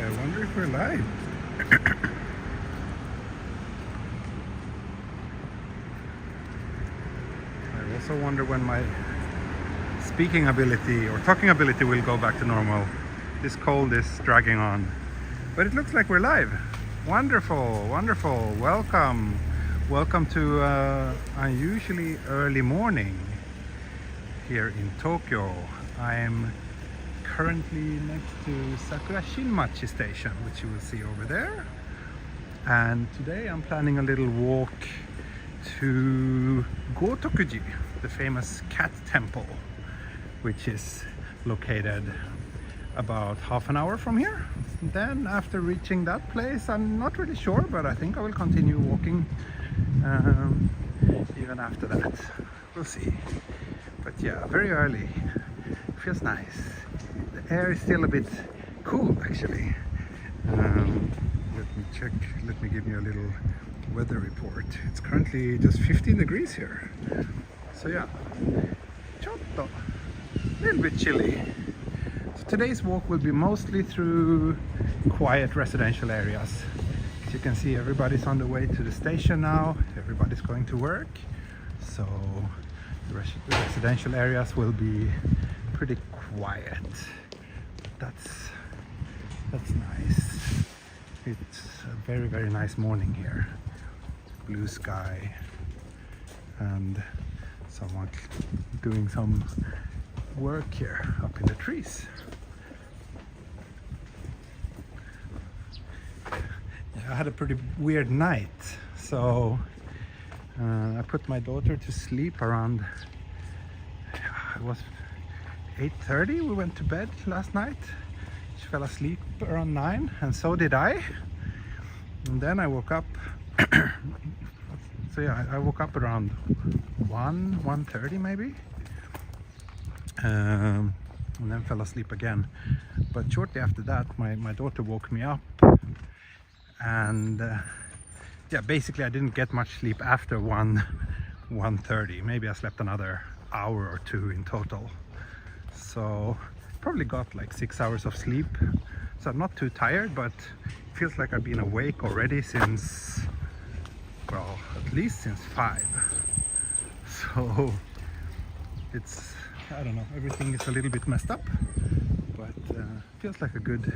I wonder if we're live. I also wonder when my speaking ability or talking ability will go back to normal. This cold is dragging on. But it looks like we're live. Wonderful, wonderful. Welcome. Welcome to unusually early morning here in Tokyo. I am currently next to Sakura Shinmachi station, which you will see over there. And today I'm planning a little walk to Gotokuji, the famous cat temple, which is located about half an hour from here. Then after reaching that place, I'm not really sure, but I think I will continue walking even after that. We'll see. But yeah, very early. Feels nice. The air is still a bit cool actually. Let me check, let me give you a little weather report. It's currently just 15 degrees here. So yeah, a little bit chilly. So today's walk will be mostly through quiet residential areas. As you can see, everybody's on the way to the station now. Everybody's going to work. So the residential areas will be pretty quiet. That's nice. It's a very, very nice morning here. Blue sky and someone doing some work here up in the trees. Yeah, I had a pretty weird night, so I put my daughter to sleep around, it was 8:30. We went to bed last night. She fell asleep around 9, and so did I. And then I woke up. So yeah, I woke up around 1:30 maybe, and then fell asleep again. But shortly after that, my daughter woke me up, and yeah, basically I didn't get much sleep after 1:30. Maybe I slept another hour or two in total. So probably got like 6 hours of sleep. So I'm not too tired, but it feels like I've been awake already since, well, at least since 5. So it's, I don't know, everything is a little bit messed up, but feels like a good,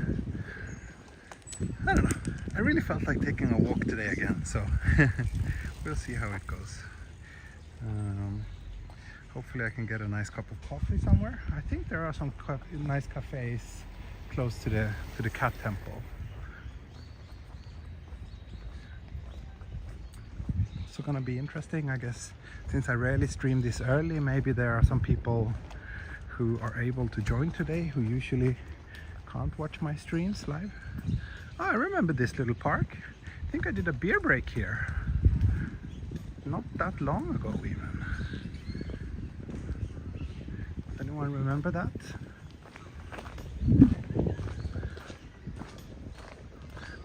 I don't know, I really felt like taking a walk today again, so we'll see how it goes. Hopefully I can get a nice cup of coffee somewhere. I think there are some nice cafes close to the cat temple. So gonna be interesting, I guess. Since I rarely stream this early, maybe there are some people who are able to join today who usually can't watch my streams live. Oh, I remember this little park. I think I did a beer break here not that long ago even. Anyone remember that?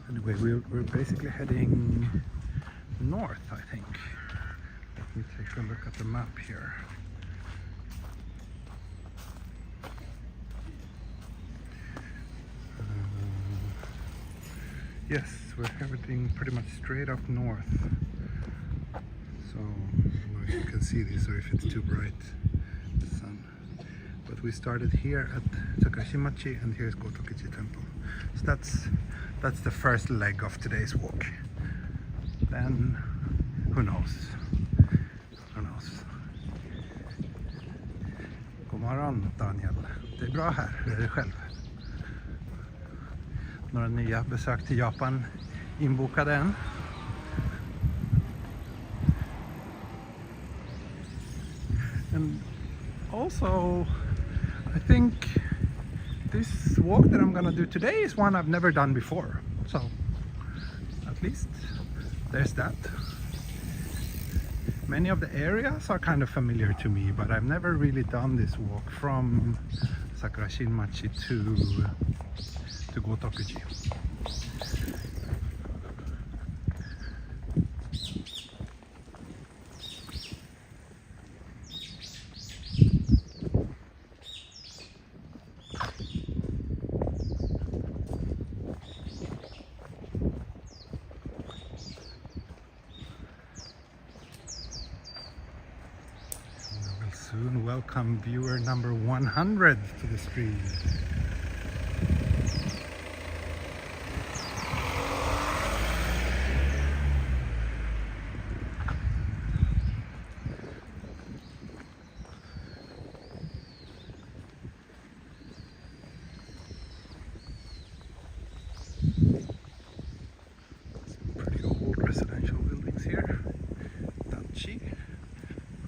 Anyway, we're basically heading north, I think. Let me take a look at the map here. Yes, we're heading pretty much straight up north. So, I don't know if you can see this or if it's too bright, the sun. But we started here at Sakura Shinmachi, and here's Gotokuji temple. So that's the first leg of today's walk. Then, who knows? Who knows? God morgon Daniel. Det är bra här, hur är det själv? Några nya besök till Japan inbokade än. And also, I think this walk that I'm gonna do today is one I've never done before. So, at least there's that. Many of the areas are kind of familiar to me, but I've never really done this walk from Sakura Shinmachi to Gotokuji. We'll soon welcome viewer number 100 to the stream. Pretty old residential buildings here. Dachi.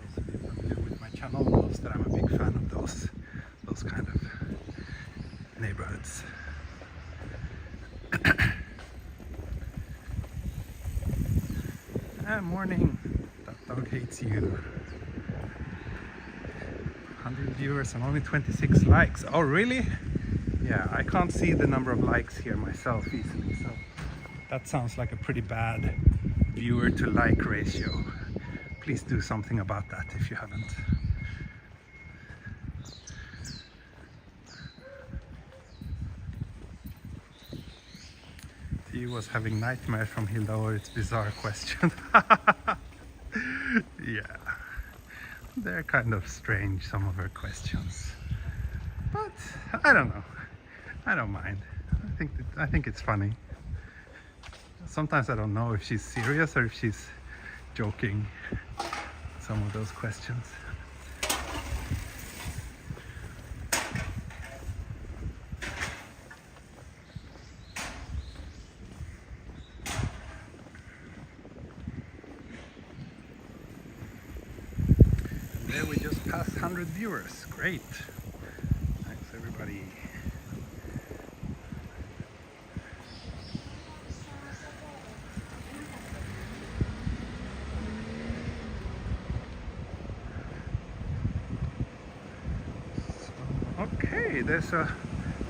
Those of you familiar with my channel knows that I'm a big fan of those kind of neighborhoods. Morning. That dog hates you. 100 viewers and only 26 likes. Oh really? Yeah, I can't see the number of likes here myself easily, so that sounds like a pretty bad viewer to like ratio. Please do something about that if you haven't. He was having nightmares from Hilda or its bizarre question. Yeah, they're kind of strange, some of her questions, but I don't know. I don't mind. I think it's funny. Sometimes I don't know if she's serious or if she's joking. Some of those questions. There we just passed 100 viewers. Great. Thanks everybody. Okay, there's a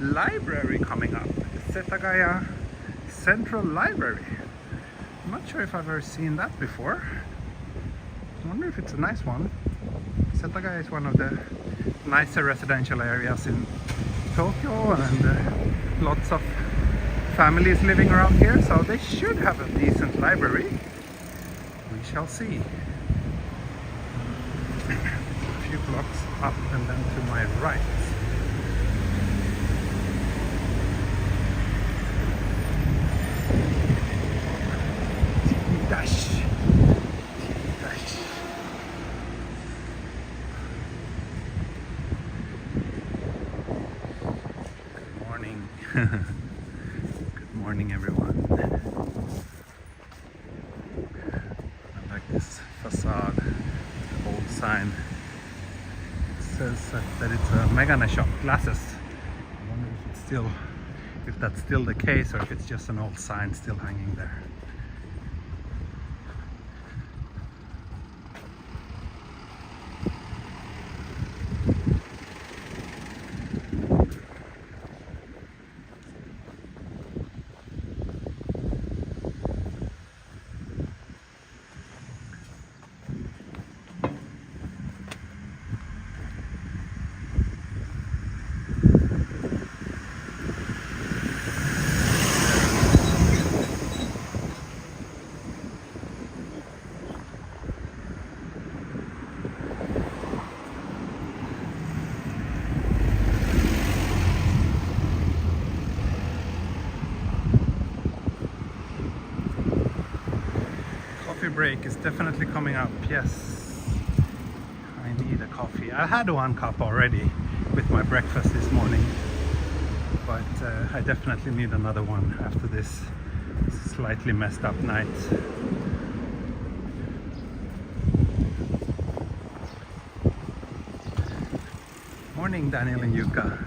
library coming up. The Setagaya Central Library. I'm not sure if I've ever seen that before. I wonder if it's a nice one. Setagaya is one of the nicer residential areas in Tokyo, and lots of families living around here, so they should have a decent library. We shall see. A few blocks up and then to my right. Dash. Good morning everyone. I like this facade, the old sign. It says that it's a Megane shop, glasses. I wonder if that's still the case or if it's just an old sign still hanging there. Break is definitely coming up. Yes, I need a coffee. I had one cup already with my breakfast this morning, but I definitely need another one after this slightly messed up night. Morning Daniel and Yuka.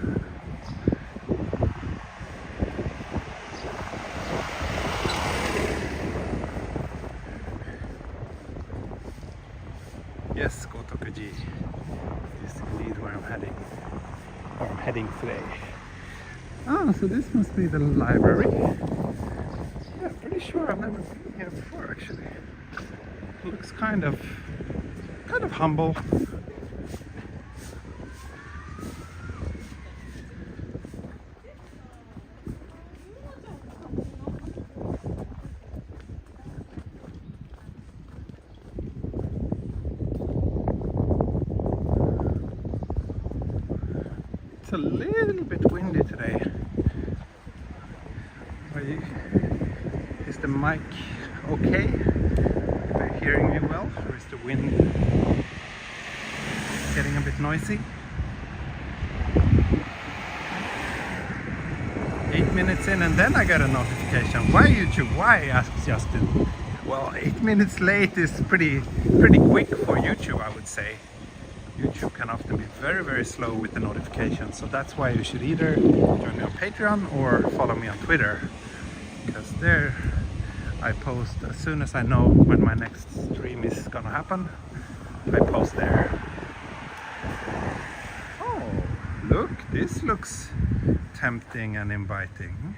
Yes, Gotokuji is indeed where I'm heading today. Oh, so this must be the library. Yeah, pretty sure I've never been here before actually. It looks kind of humble. a little bit windy today. Is the mic okay? Are you hearing me well? Or is the wind getting a bit noisy? 8 minutes in and then I got a notification. Why YouTube? Why? Asks Justin. Well, 8 minutes late is pretty quick for YouTube, I would say. YouTube can often be very slow with the notifications, so that's why you should either join me on Patreon or follow me on Twitter, because there I post as soon as I know when my next stream is gonna happen. I post there. Oh, look, this looks tempting and inviting.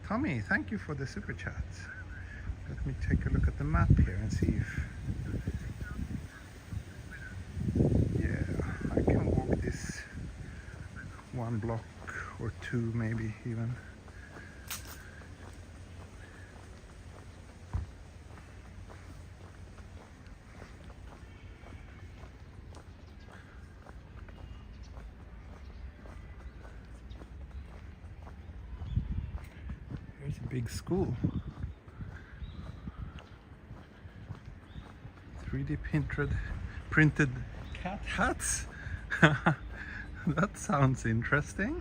Tommy, thank you for the super chat. Let me take a look at the map here and see if... Yeah, I can walk this 1 block or 2 maybe even. There's a big school. 3D printed cat hats. That sounds interesting.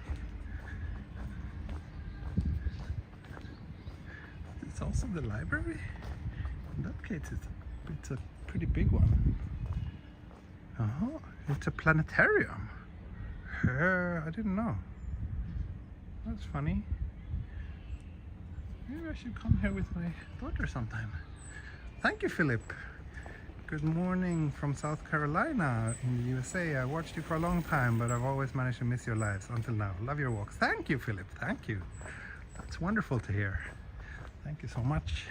It's also the library. In that case, it's a pretty big one. Oh, it's a planetarium. I didn't know. That's funny. Maybe I should come here with my daughter sometime. Thank you, Philip. Good morning from South Carolina in the USA. I watched you for a long time, but I've always managed to miss your lives until now. Love your walks. Thank you, Philip. Thank you. That's wonderful to hear. Thank you so much.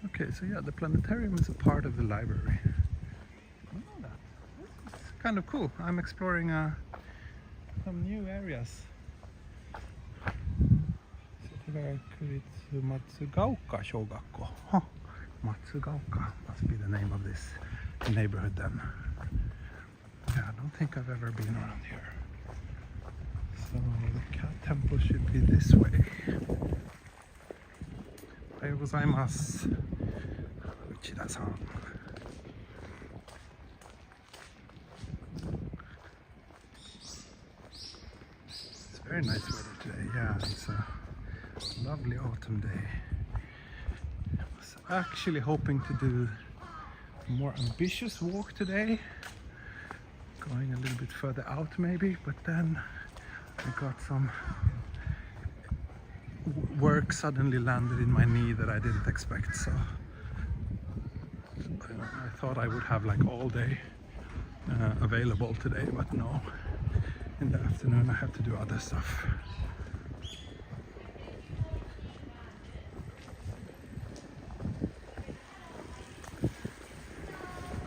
Okay, so yeah, the planetarium is a part of the library. I know that. It's kind of cool. I'm exploring some new areas. 松ヶ丘小学校. Huh. Matsugaoka must be the name of this neighborhood then. Yeah, I don't think I've ever been around here. So the cat temple should be this way. Ohayou gozaimasu, Uchida-san. It's very nice weather today. Yeah, it's a lovely autumn day. I was actually hoping to do a more ambitious walk today, going a little bit further out maybe, but then I got some work suddenly landed in my knee that I didn't expect, so I thought I would have like all day available today, but no, in the afternoon I have to do other stuff.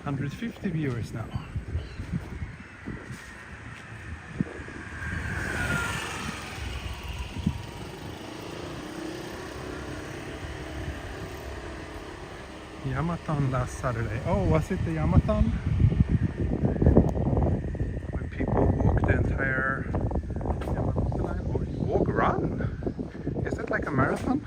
150 viewers now. Yamaton last Saturday. Oh, was it the Yamaton? When people walk the entire Yamaton line? Or walk run? Is it like a marathon?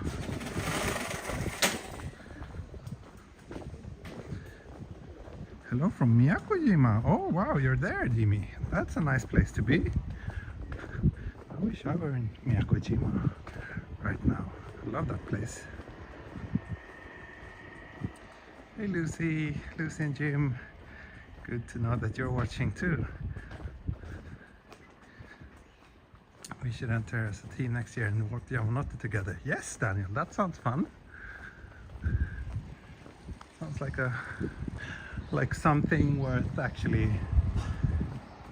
Hello from Miyakojima. Oh wow, you're there, Jimmy. That's a nice place to be. I wish I were in Miyakojima right now. I love that place. Hey Lucy and Jim. Good to know that you're watching too. We should enter as a team next year and walk the Yamanote together. Yes, Daniel, that sounds fun. Sounds like something worth actually,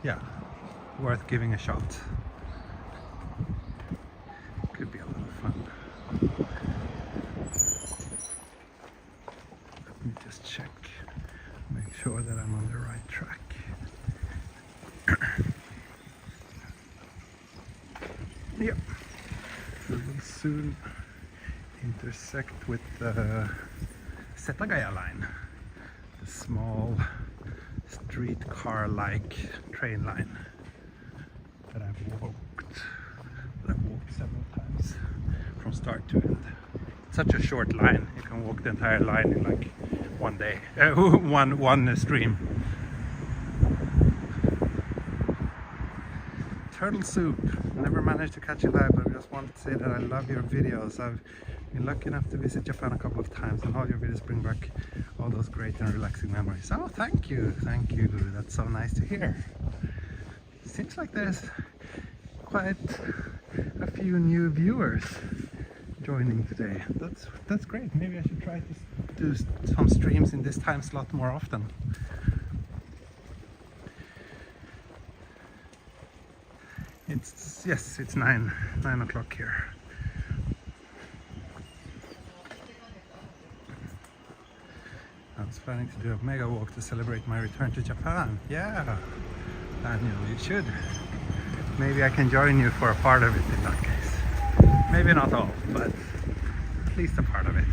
yeah, worth giving a shot. Could be a lot of fun. Let me just check, make sure that I'm on the right track. Yep, we will soon intersect with the Setagaya line, the small streetcar-like train line that I've walked several times from start to end. It's such a short line, you can walk the entire line in like one day, one stream. Turtle Soup, never managed to catch you live, but I just wanted to say that I love your videos. I've been lucky enough to visit Japan a couple of times, and all your videos bring back all those great and relaxing memories. Oh, thank you, that's so nice to hear. Seems like there's quite a few new viewers joining today. That's great. Maybe I should try to do some streams in this time slot more often. It's 9 o'clock here. I was planning to do a mega walk to celebrate my return to Japan. Yeah, Daniel, you should. Maybe I can join you for a part of it in that case. Maybe not all, but at least a part of it.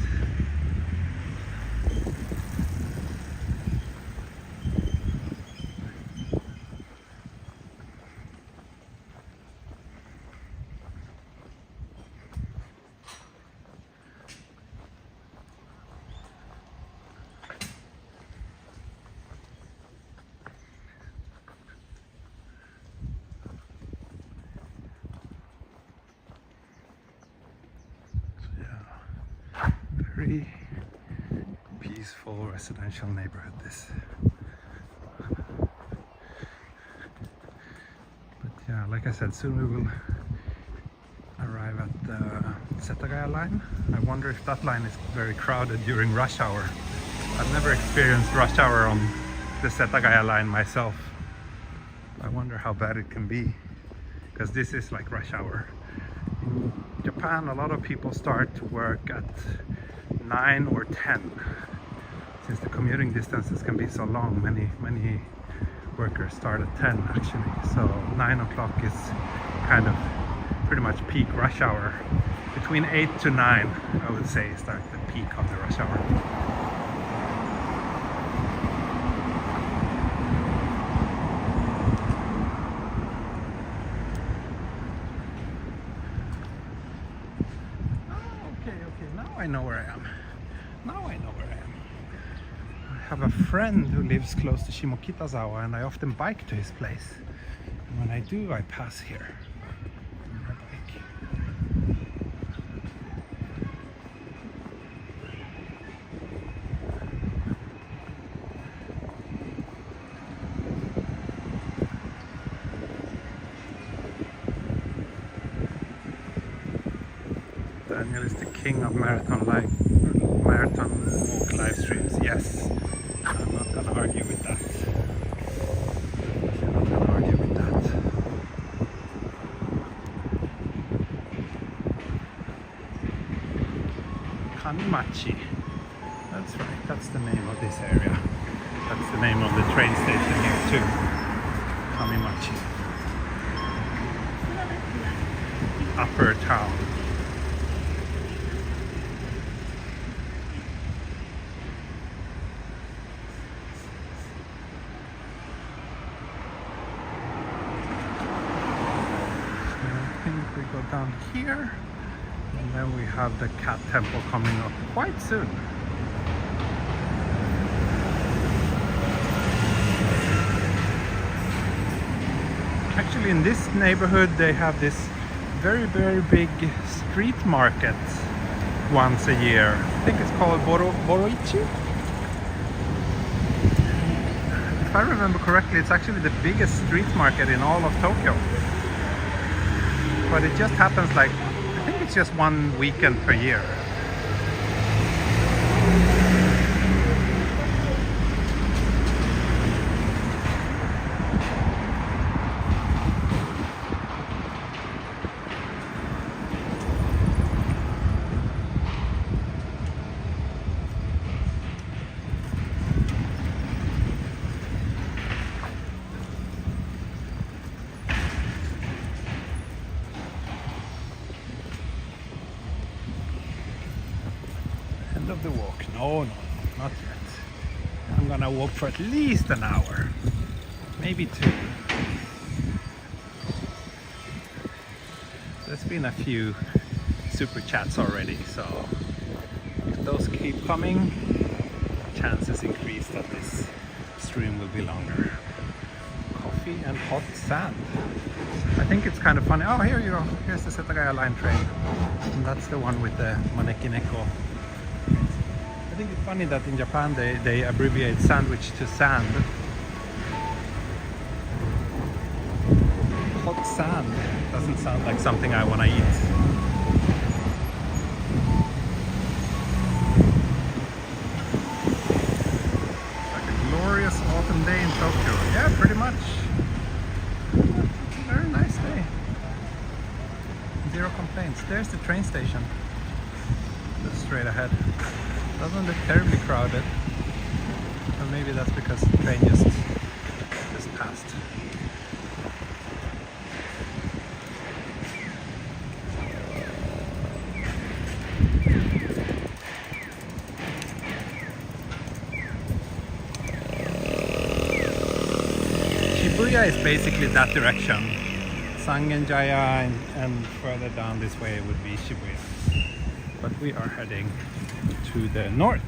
Very peaceful residential neighborhood, this. But yeah, like I said, soon we will arrive at the Setagaya line. I wonder if that line is very crowded during rush hour. I've never experienced rush hour on the Setagaya line myself. I wonder how bad it can be, because this is like rush hour. In Japan, a lot of people start to work at 9 or 10, since the commuting distances can be so long. Many workers start at 10 actually, so 9 o'clock is kind of pretty much peak rush hour. Between 8 to 9 I would say is like the peak of the rush hour. I know where I am. Now I know where I am. I have a friend who lives close to Shimokitazawa, and I often bike to his place. And when I do, I pass here on my bike. Daniel is the king of marathon walk live streams. Yes, I'm not gonna argue with that. I'm not gonna argue with that. Kamimachi. That's right. That's the name of this area. That's the name of the train station here too. Kamimachi. Upper town. We go down here, and then we have the cat temple coming up quite soon. Actually, in this neighborhood they have this very big street market once a year. I think it's called Boroichi. If I remember correctly, it's actually the biggest street market in all of Tokyo. But it just happens like, I think it's just one weekend per year. of the walk. No, not yet. I'm gonna walk for at least an hour, maybe 2. There's been a few super chats already, so if those keep coming, chances increase that this stream will be longer. Coffee and hot sand. I think it's kind of funny. Oh, here you go. Here's the Setagaya line train. And that's the one with the Maneki Neko. I think it's funny that in Japan they abbreviate sandwich to sand. Hot sand doesn't sound like something I want to eat. Autumn day in Tokyo. Yeah, pretty much. Very nice day. 0 complaints. There's the train station. Just straight ahead. Doesn't look terribly crowded. Or maybe that's because the train just passed. Shibuya is basically that direction. Sangenjaya and further down this way would be Shibuya. But we are heading to the north.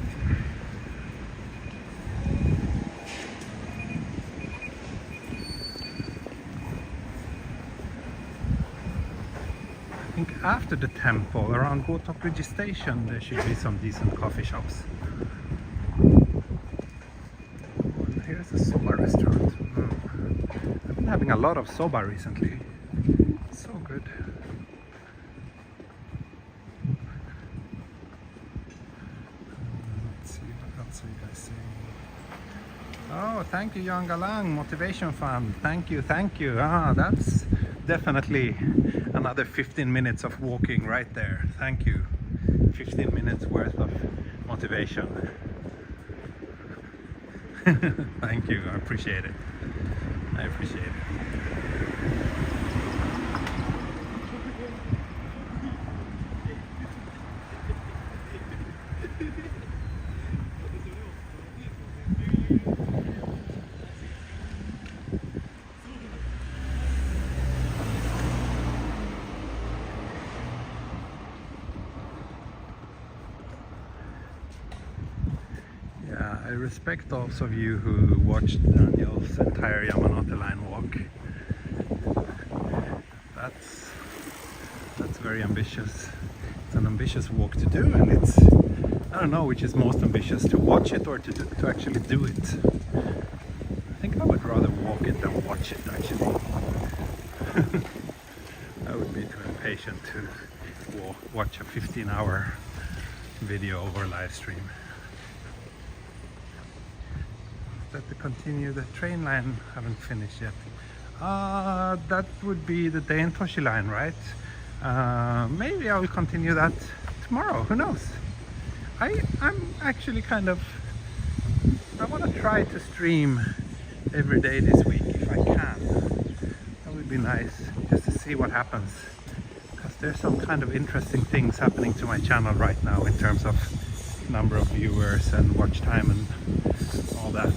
I think after the temple, around Gotokuji station, there should be some decent coffee shops. And here's a soba restaurant. I've been having a lot of soba recently. So good. Let's see, what else are you guys saying? Oh, thank you, Jan Galang, Motivation Fund. Thank you, thank you. Ah, that's definitely another 15 minutes of walking right there. Thank you. 15 minutes worth of motivation. Thank you, I appreciate it. I appreciate it. I respect those of you who watched Daniel's entire Yamanote line walk. That's very ambitious. It's an ambitious walk to do, and it's, I don't know which is most ambitious, to watch it or to actually do it. I think I would rather walk it than watch it, actually. I would be too impatient to watch a 15-hour video or live stream. That to continue the train line, haven't finished yet. That would be the Daintoshi line, right? Maybe I will continue that tomorrow, who knows? I'm actually kind of, I want to try to stream every day this week if I can. That would be nice, just to see what happens, because there's some kind of interesting things happening to my channel right now in terms of number of viewers and watch time and all that.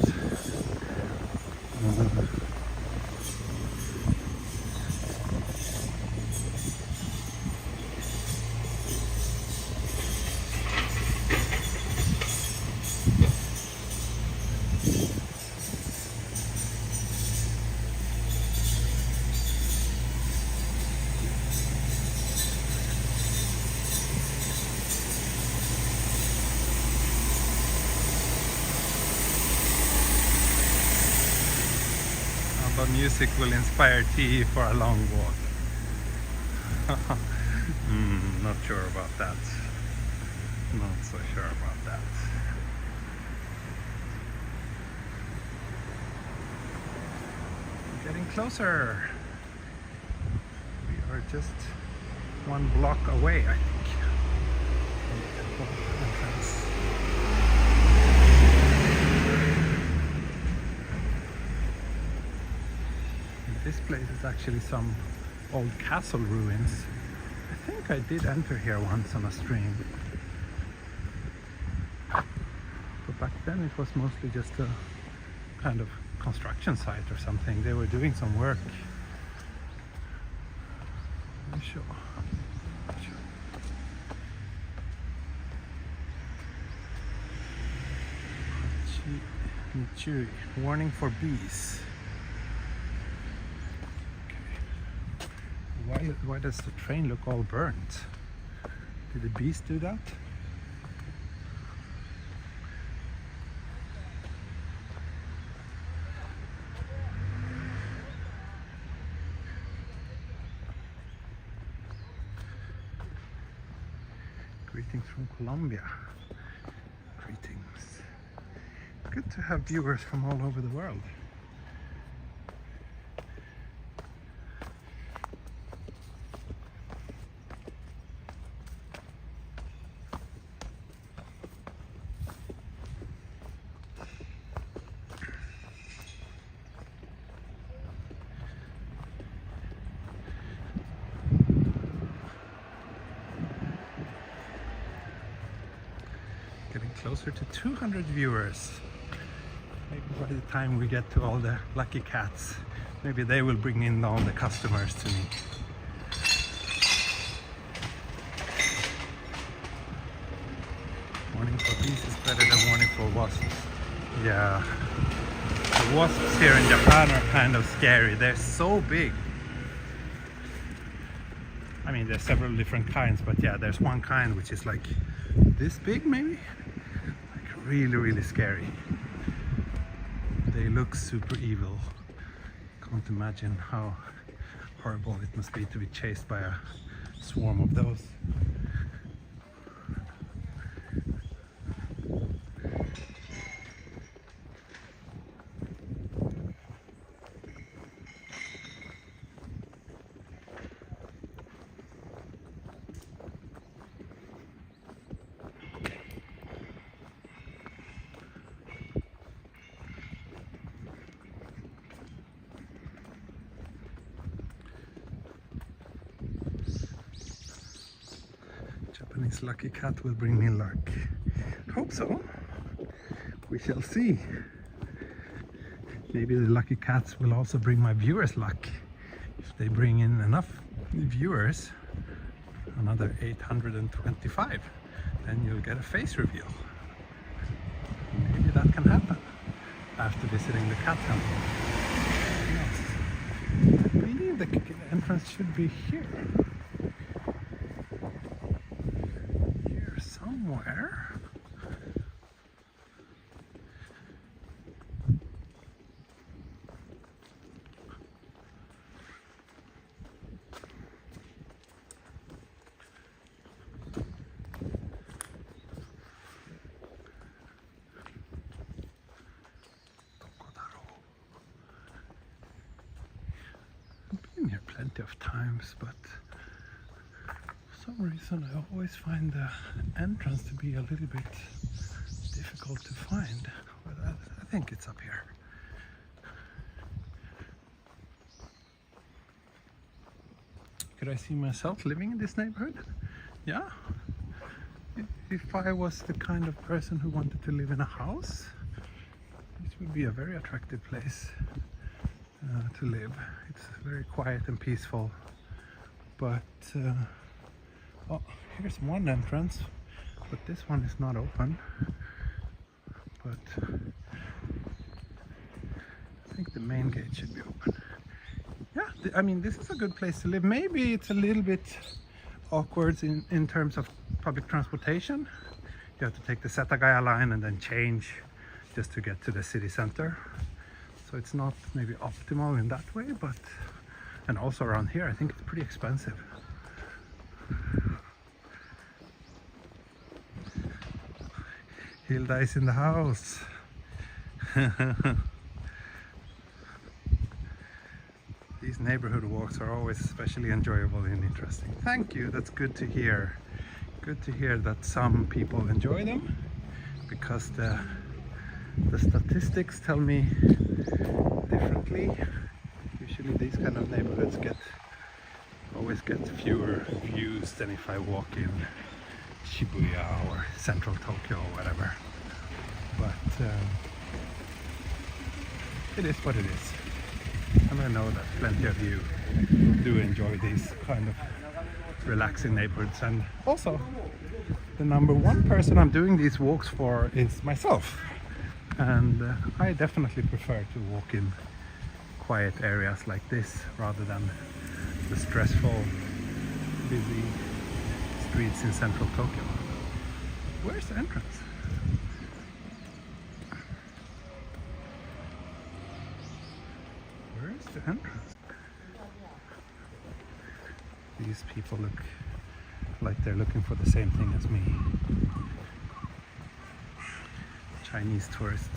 But music will inspire tea for a long walk. Not sure about that. Not so sure about that. Getting closer. We are just 1 block away, I think. This place is actually some old castle ruins. I think I did enter here once on a stream. then it was mostly just a kind of construction site or something. They were doing some work. Sure. Michuri, warning for bees. Okay. Why does the train look all burnt? Did the bees do that? Greetings from Colombia. Greetings. Good to have viewers from all over the world. Getting closer to 200 viewers. Maybe by the time we get to all the lucky cats, maybe they will bring in all the customers to me. Warning for bees is better than warning for wasps. Yeah. The wasps here in Japan are kind of scary. They're so big. I mean, there's several different kinds, but yeah, there's one kind which is like this big maybe? Like really scary. They look super evil. Can't imagine how horrible it must be to be chased by a swarm of those. Japanese lucky cat will bring me luck. Hope so. We shall see. Maybe the lucky cats will also bring my viewers luck. If they bring in enough viewers, another 825, then you'll get a face reveal. Maybe that can happen after visiting the cat temple. Yes. I believe the entrance should be here. Somewhere. I've been here plenty of times, but for some reason I always find the entrance to be a little bit difficult to find, but I think it's up here. Could I see myself living in this neighborhood? Yeah. If I was the kind of person who wanted to live in a house, this would be a very attractive place to live. It's very quiet and peaceful, but oh, here's one entrance, but this one is not open. But I think the main gate should be open. Yeah, I mean, this is a good place to live. Maybe it's a little bit awkward in terms of public transportation. You have to take the Setagaya line and then change just to get to the city center. So it's not maybe optimal in that way, but and also around here I think it's pretty expensive. Hilda is in the house. These neighborhood walks are always especially enjoyable and interesting. Thank you, that's good to hear. Good to hear that some people enjoy them, because the statistics tell me differently. Usually these kind of neighborhoods always get fewer views than if I walk in Shibuya or central Tokyo or whatever. but it is what it is. And I know that plenty of you do enjoy these kind of relaxing neighborhoods. And also, the number one person I'm doing these walks for is myself. And I definitely prefer to walk in quiet areas like this rather than the stressful, busy streets in central Tokyo. Where's the entrance? Where is the entrance? These people look like they're looking for the same thing as me. Chinese tourists.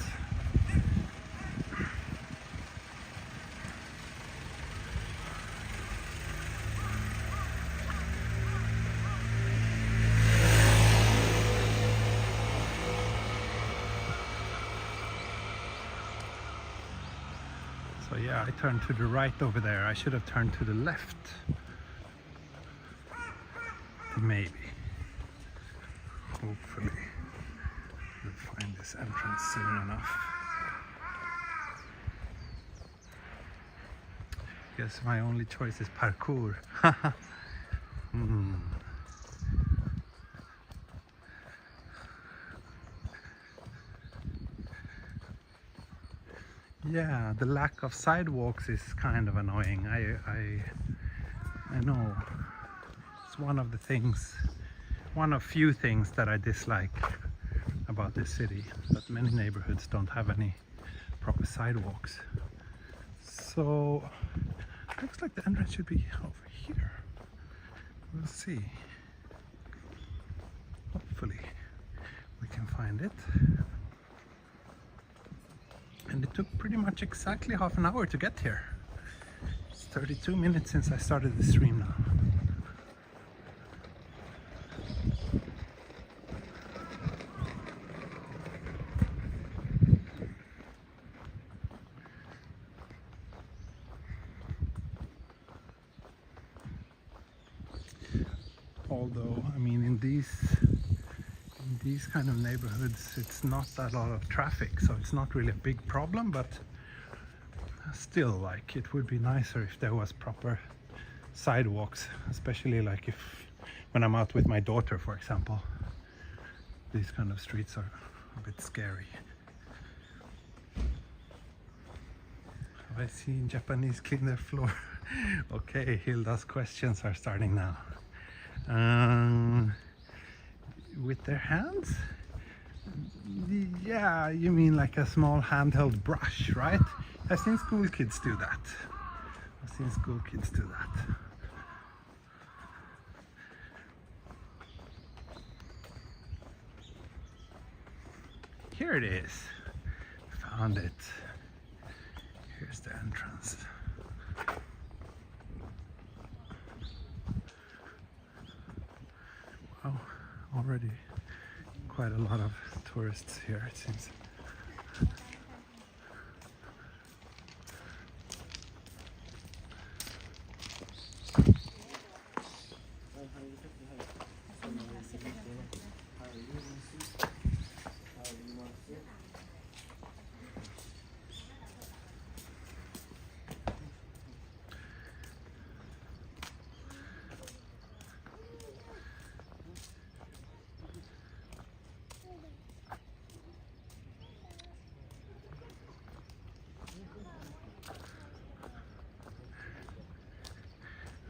So yeah, I turned to the right over there. I should have turned to the left. Maybe. Hopefully we'll find this entrance soon enough. Guess my only choice is parkour. Yeah, the lack of sidewalks is kind of annoying. I know. It's one of the things, one of few things that I dislike about this city, that many neighborhoods don't have any proper sidewalks. So looks like the entrance should be over here. We'll see. Hopefully we can find it. And it took pretty much exactly half an hour to get here. It's 32 minutes since I started the stream now. Although, I mean, in these kind of neighborhoods, it's not that lot of traffic, so it's not really a big problem, but still, like, it would be nicer if there was proper sidewalks, especially like when I'm out with my daughter, for example. These kind of streets are a bit scary. Have I seen Japanese clean their floor? Okay, Hilda's questions are starting now. With their hands? Yeah, you mean like a small handheld brush, right? I've seen school kids do that. Here it is. Found it. Here's the entrance. Wow, already quite a lot of tourists here, it seems.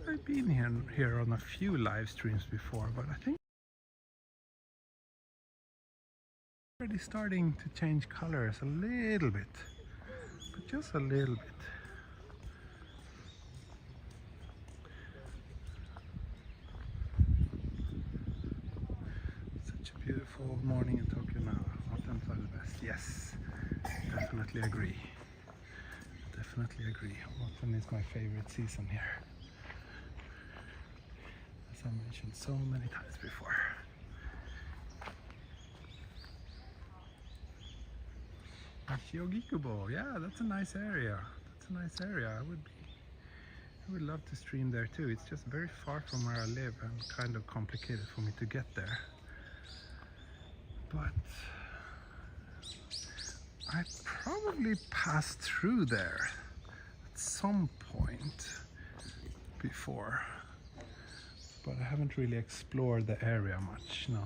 I've been here on a few live streams before, but I think already starting to change colors a little bit, but just a little bit. Such a beautiful morning in Tokyo now. Autumns are the best. Yes, definitely agree. Definitely agree. Autumn is my favorite season here, as I mentioned so many times before. Shiogikubo, yeah, that's a nice area. I would love to stream there too. It's just very far from where I live and kind of complicated for me to get there. But I probably passed through there at some point before, but I haven't really explored the area much, no.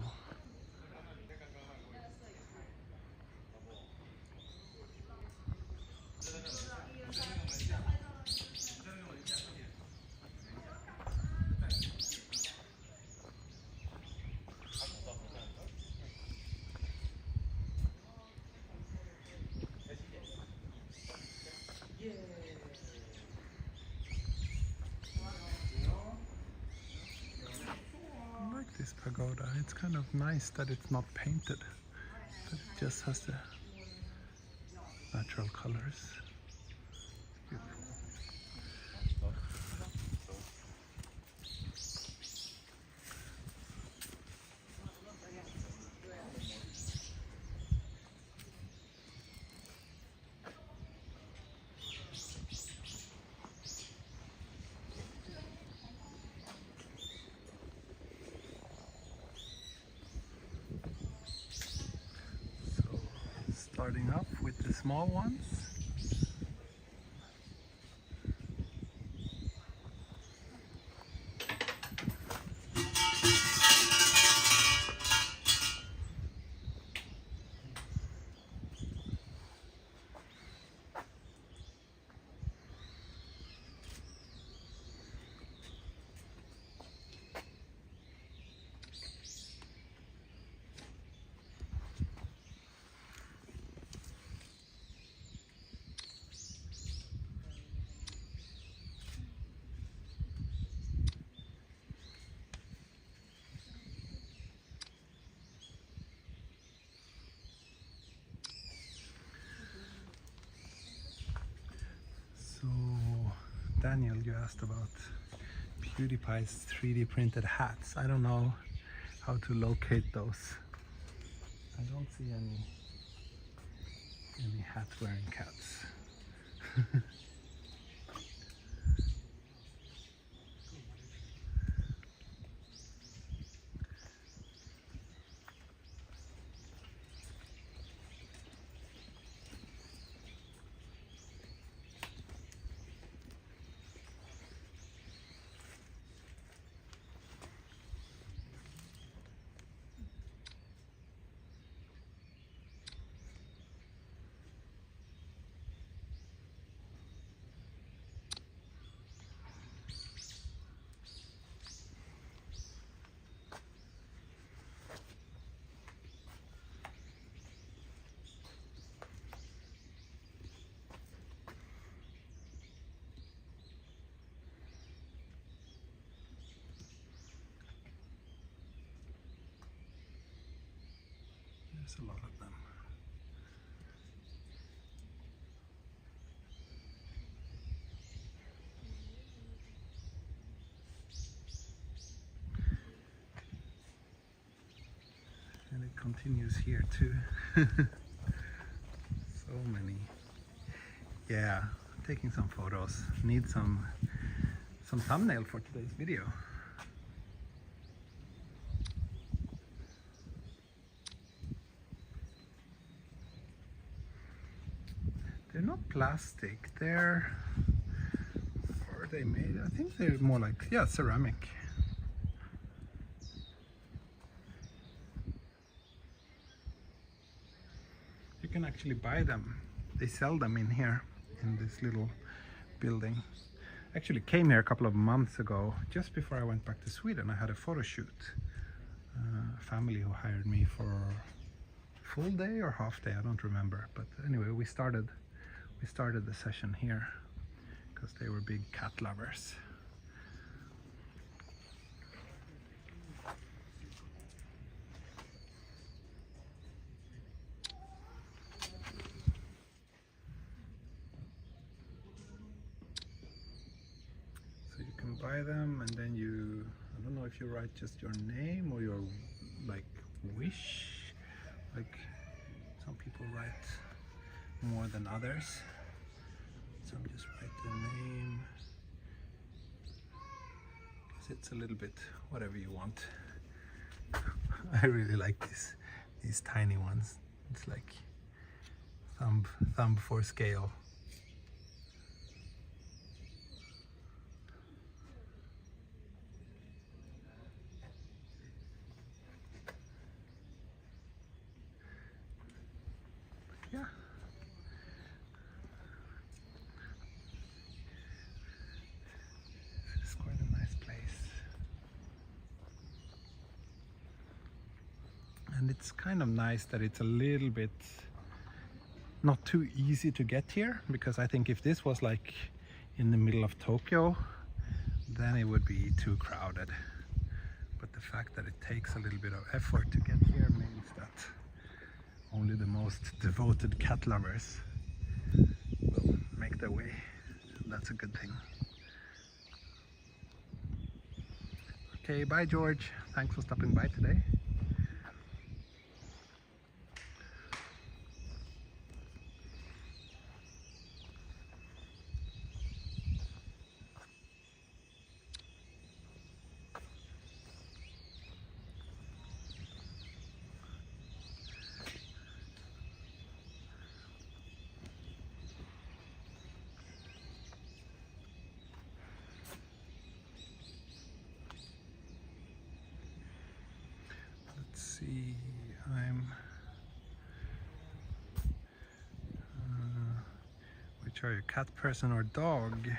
I like this pagoda. It's kind of nice that it's not painted, but it just has the natural colors. Beautiful. Starting up with the small ones. So, Daniel, you asked about PewDiePie's 3D printed hats. I don't know how to locate those. I don't see any hat wearing cats. There's a lot of them. And it continues here too. So many. Yeah, taking some photos. Need some thumbnail for today's video. They're not plastic, or are they made? I think they're more like, yeah, ceramic. You can actually buy them. They sell them in here, in this little building. Actually came here a couple of months ago, just before I went back to Sweden. I had a photo shoot. A family who hired me for full day or half day, I don't remember. But anyway, we started the session here because they were big cat lovers. So you can buy them, and then I don't know if you write just your name or your like wish. Like some people write more than others. So I'm just write the name. Because it's a little bit whatever you want. I really like these tiny ones. It's like thumb for scale. Yeah. This is quite a nice place. And it's kind of nice that it's a little bit not too easy to get here, because I think if this was like in the middle of Tokyo, then it would be too crowded. But the fact that it takes a little bit of effort to get here means that only the most devoted cat lovers will make their way. That's a good thing. Okay, bye George. Thanks for stopping by today. See, which are you, cat person or dog?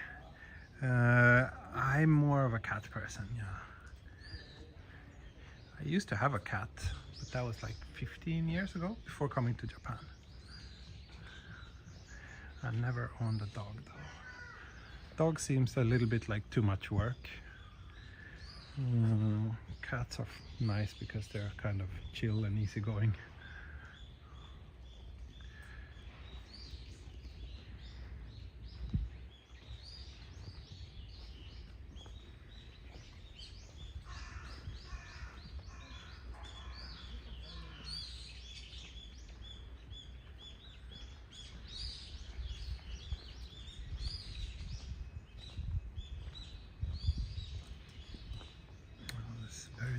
I'm more of a cat person, yeah. I used to have a cat, but that was like 15 years ago, before coming to Japan. I never owned a dog though. Dog seems a little bit like too much work. Cats are nice because they're kind of chill and easygoing.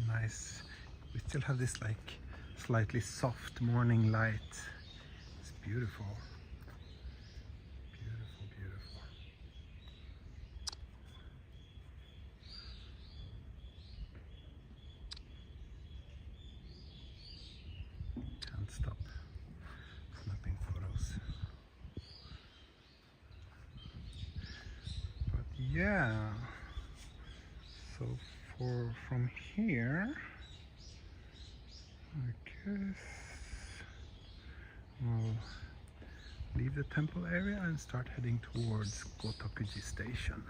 Nice. We still have this like slightly soft morning light. It's beautiful. Beautiful, beautiful. Can't stop snapping photos. But yeah. So from here, I guess we'll leave the temple area and start heading towards Gotokuji station,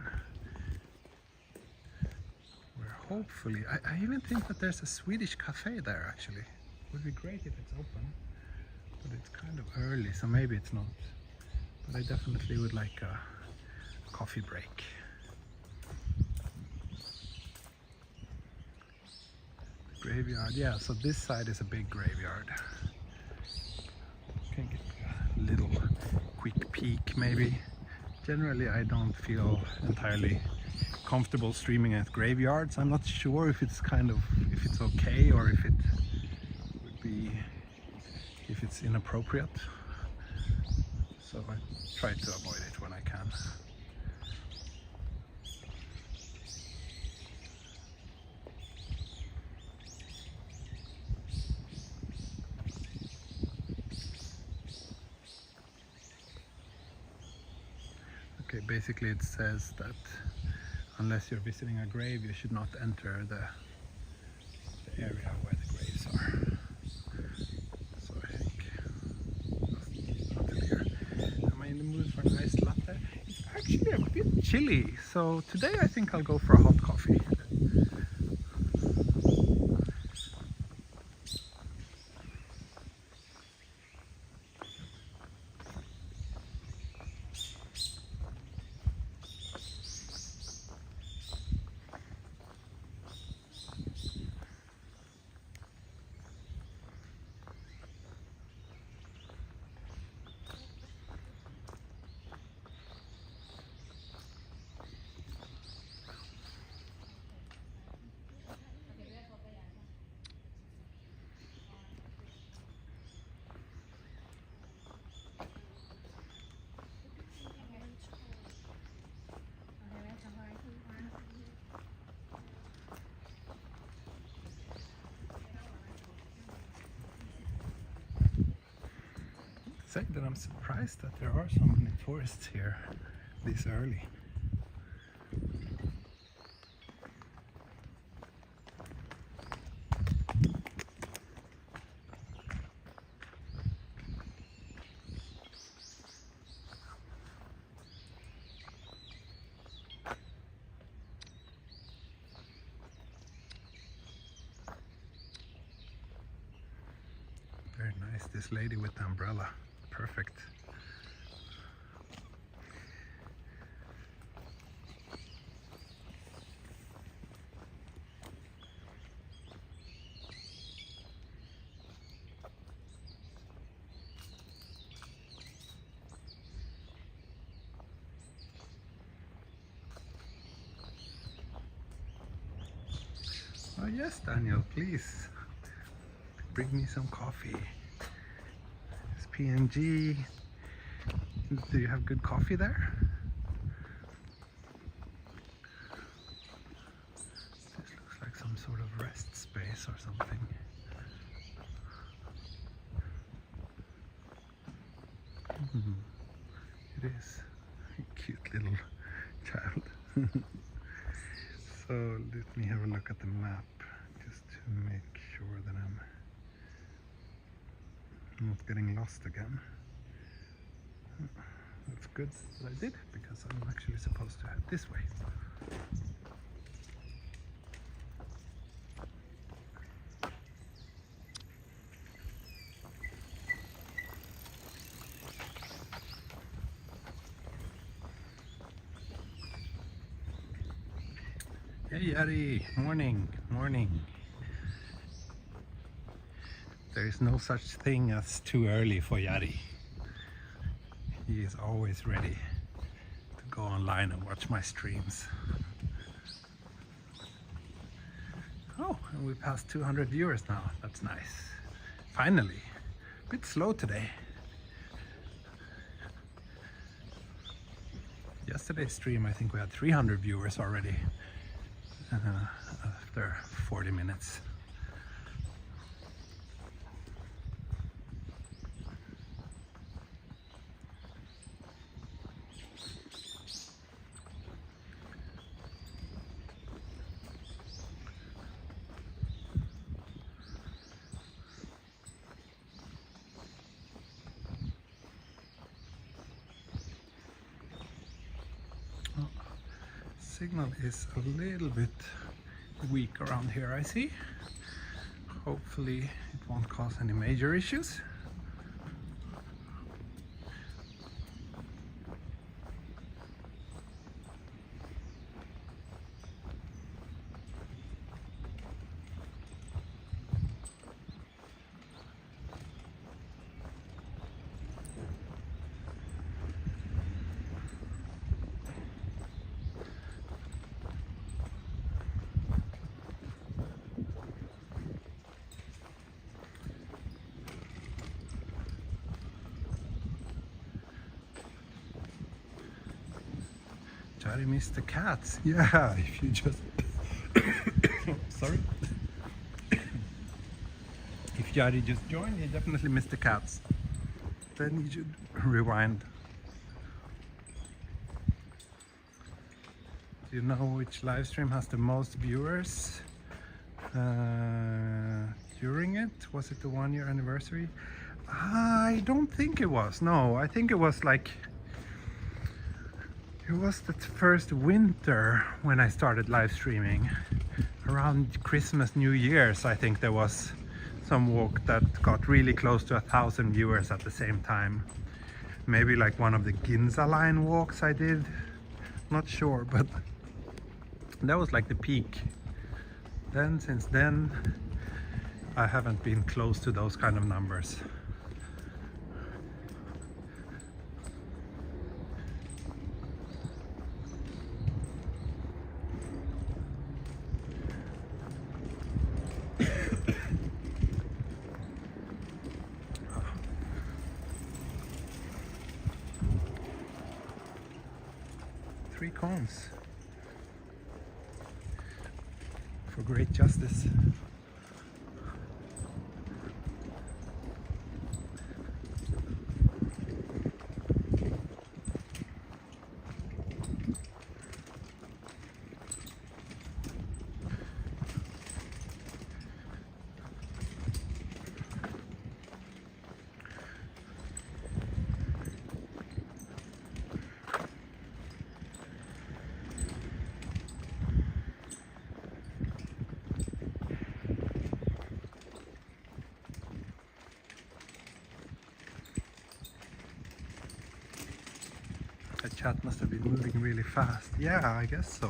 where hopefully, I even think that there's a Swedish cafe there actually. It would be great if it's open, but it's kind of early, so maybe it's not. But I definitely would like a coffee break. Graveyard, yeah, so this side is a big graveyard. Can get a little quick peek maybe. Generally I don't feel entirely comfortable streaming at graveyards. I'm not sure if it's if it's okay or if it would be, if it's inappropriate. So I try to avoid it when I can. Okay, basically it says that unless you're visiting a grave, you should not enter the area where the graves are. So I think not here. Am I in the mood for a nice latte? It's actually a bit chilly, so today I think I'll go for a hot coffee. say that I'm surprised that there are so many tourists here this early. Very nice, this lady with the umbrella. Perfect. Oh yes, Daniel, please bring me some coffee. It's PNG. Do you have good coffee there? This looks like some sort of rest space or something. It is a cute little child. So let me have a look at the map just to make sure that I'm not getting lost again. That's good that I did, because I'm actually supposed to head this way. Hey Yari, morning, morning. There is no such thing as too early for Yari. He is always ready to go online and watch my streams. Oh, and we passed 200 viewers now. That's nice. Finally. A bit slow today. Yesterday's stream, I think we had 300 viewers already after 40 minutes. Signal is a little bit weak around here, I see. Hopefully it won't cause any major issues. Jari missed the cats. Yeah, if you just sorry. If Jari just joined, he definitely missed the cats. Then you should rewind. Do you know which live stream has the most viewers during it? Was it the 1-year anniversary? I don't think it was. No, I think it was like, it was the first winter when I started live streaming. Around Christmas, New Year's, I think there was some walk that got really close to 1,000 viewers at the same time. Maybe like one of the Ginza line walks I did. Not sure, but that was like the peak. Then, since then, I haven't been close to those kind of numbers. Three cones for great justice. chat must have been moving really fast. Yeah, I guess so.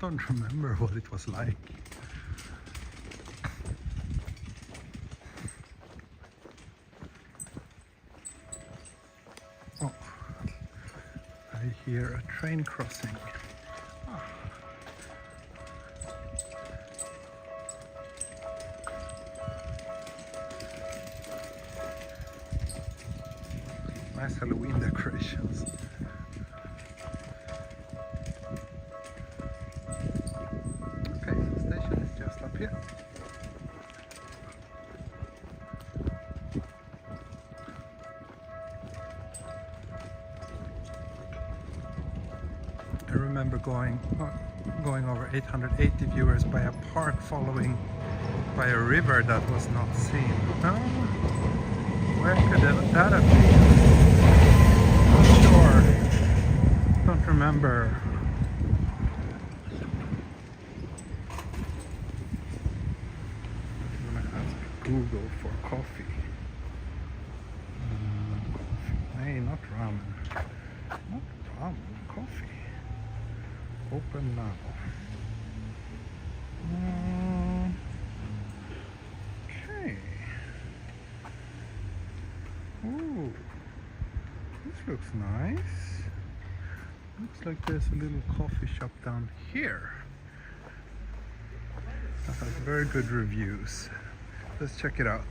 Don't remember what it was like. Oh, I hear a train crossing. Oh. Nice Halloween decorations. Okay, the station is just up here. I remember going over 880 viewers by a park following by a river that was not seen. Oh, where could that have been? Not sure. Don't remember. I'm gonna ask Google for coffee. Hey, not ramen. Not ramen. Coffee. Open now. Okay. Ooh, this looks nice. Looks like there's a little coffee shop down here that has very good reviews. Let's check it out.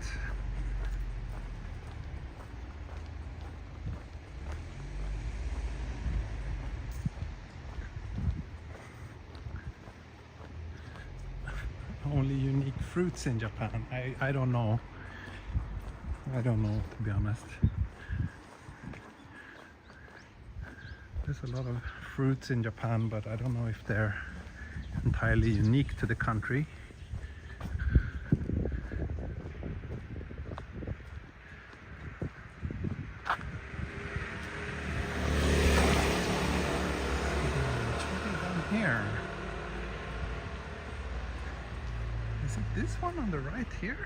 Only unique fruits in Japan. I don't know. I don't know, to be honest. There's a lot of fruits in Japan, but I don't know if they're entirely unique to the country. Down here. Is it this one on the right here?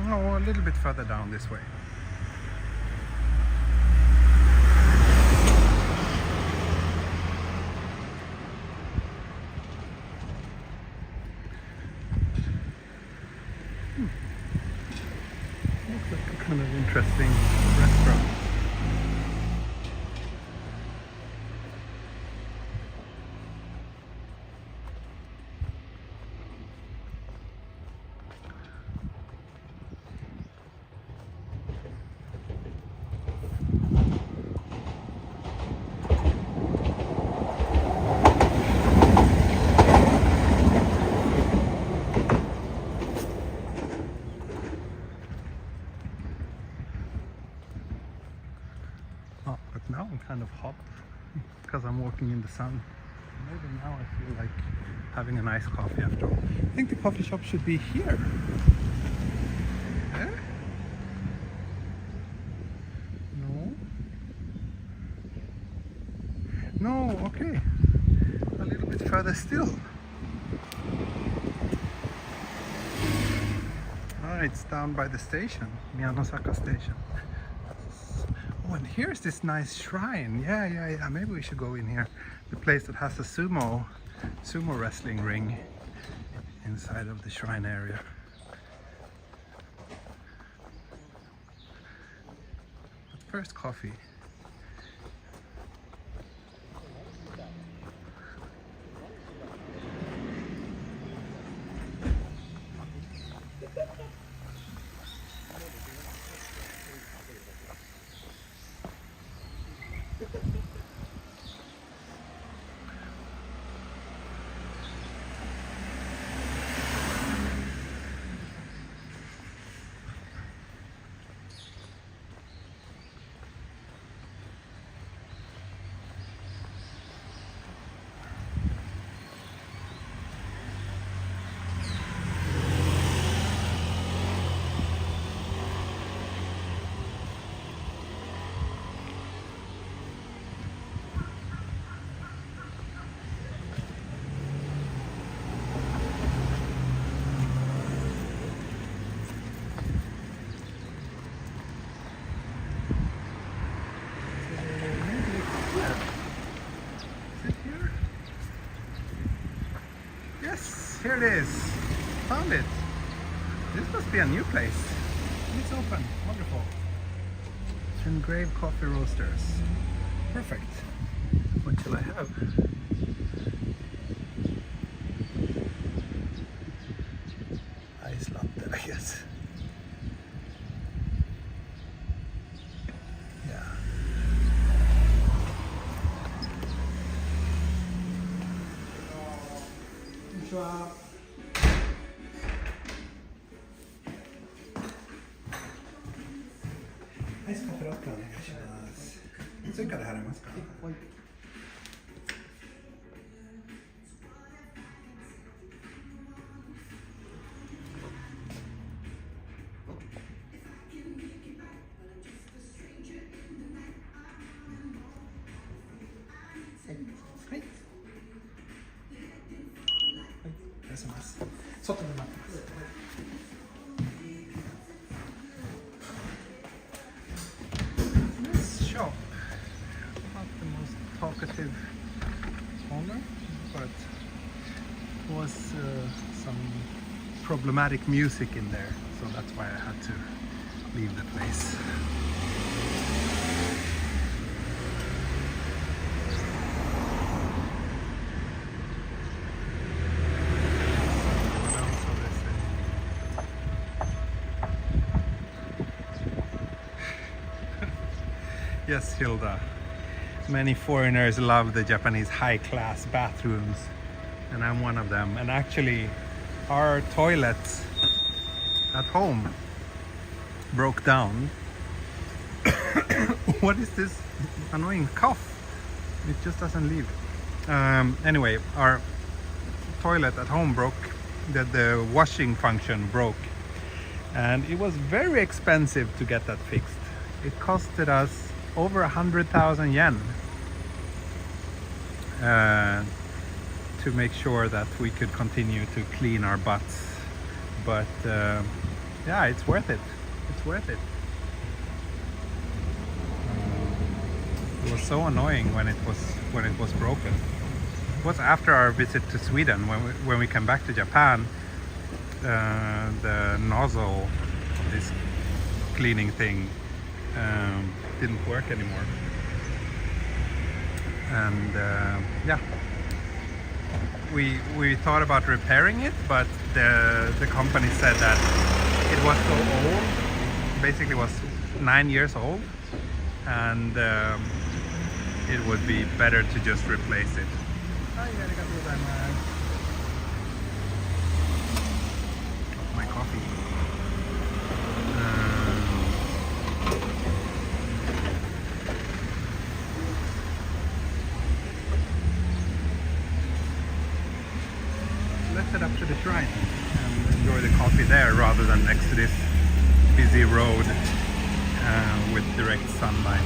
No, a little bit further down this way. Looks like a kind of interesting restaurant. Oh, but now I'm kind of hot because I'm walking in the sun. Maybe now I feel like having a nice coffee after all. I think the coffee shop should be here. Yeah? No? No, okay. A little bit further still. Ah, it's down by the station, Miyanosaka station. Oh, and here's this nice shrine. Yeah. Maybe we should go in here. The place that has a sumo wrestling ring inside of the shrine area. But first, coffee. here it is. Found it. This must be a new place. It's open. Wonderful. It's engraved coffee roasters. Perfect. What shall I have? Ice latte, I guess. Yeah. Bonjour. アイスカフェラテお願いします。追加で払えますか？はい。はい。出せます。外で待ってます。Shop. Not the most talkative owner, but was some problematic music in there, so that's why I had to leave the place. Yes, Hilda. Many foreigners love the Japanese high-class bathrooms, and I'm one of them. And actually, our toilets at home broke down. What is this annoying cough? It just doesn't leave. Anyway, our toilet at home broke. The washing function broke, and it was very expensive to get that fixed. It costed us over 100,000 yen to make sure that we could continue to clean our butts. But yeah, it's worth it. It's worth it. It was so annoying when it was broken. It was after our visit to Sweden when we came back to Japan. The nozzle of this cleaning thing didn't work anymore, and yeah, we thought about repairing it, but the company said that it was so old, basically was 9 years old, and it would be better to just replace it. My coffee. Let's head up to the shrine and enjoy the coffee there rather than next to this busy road with direct sunlight.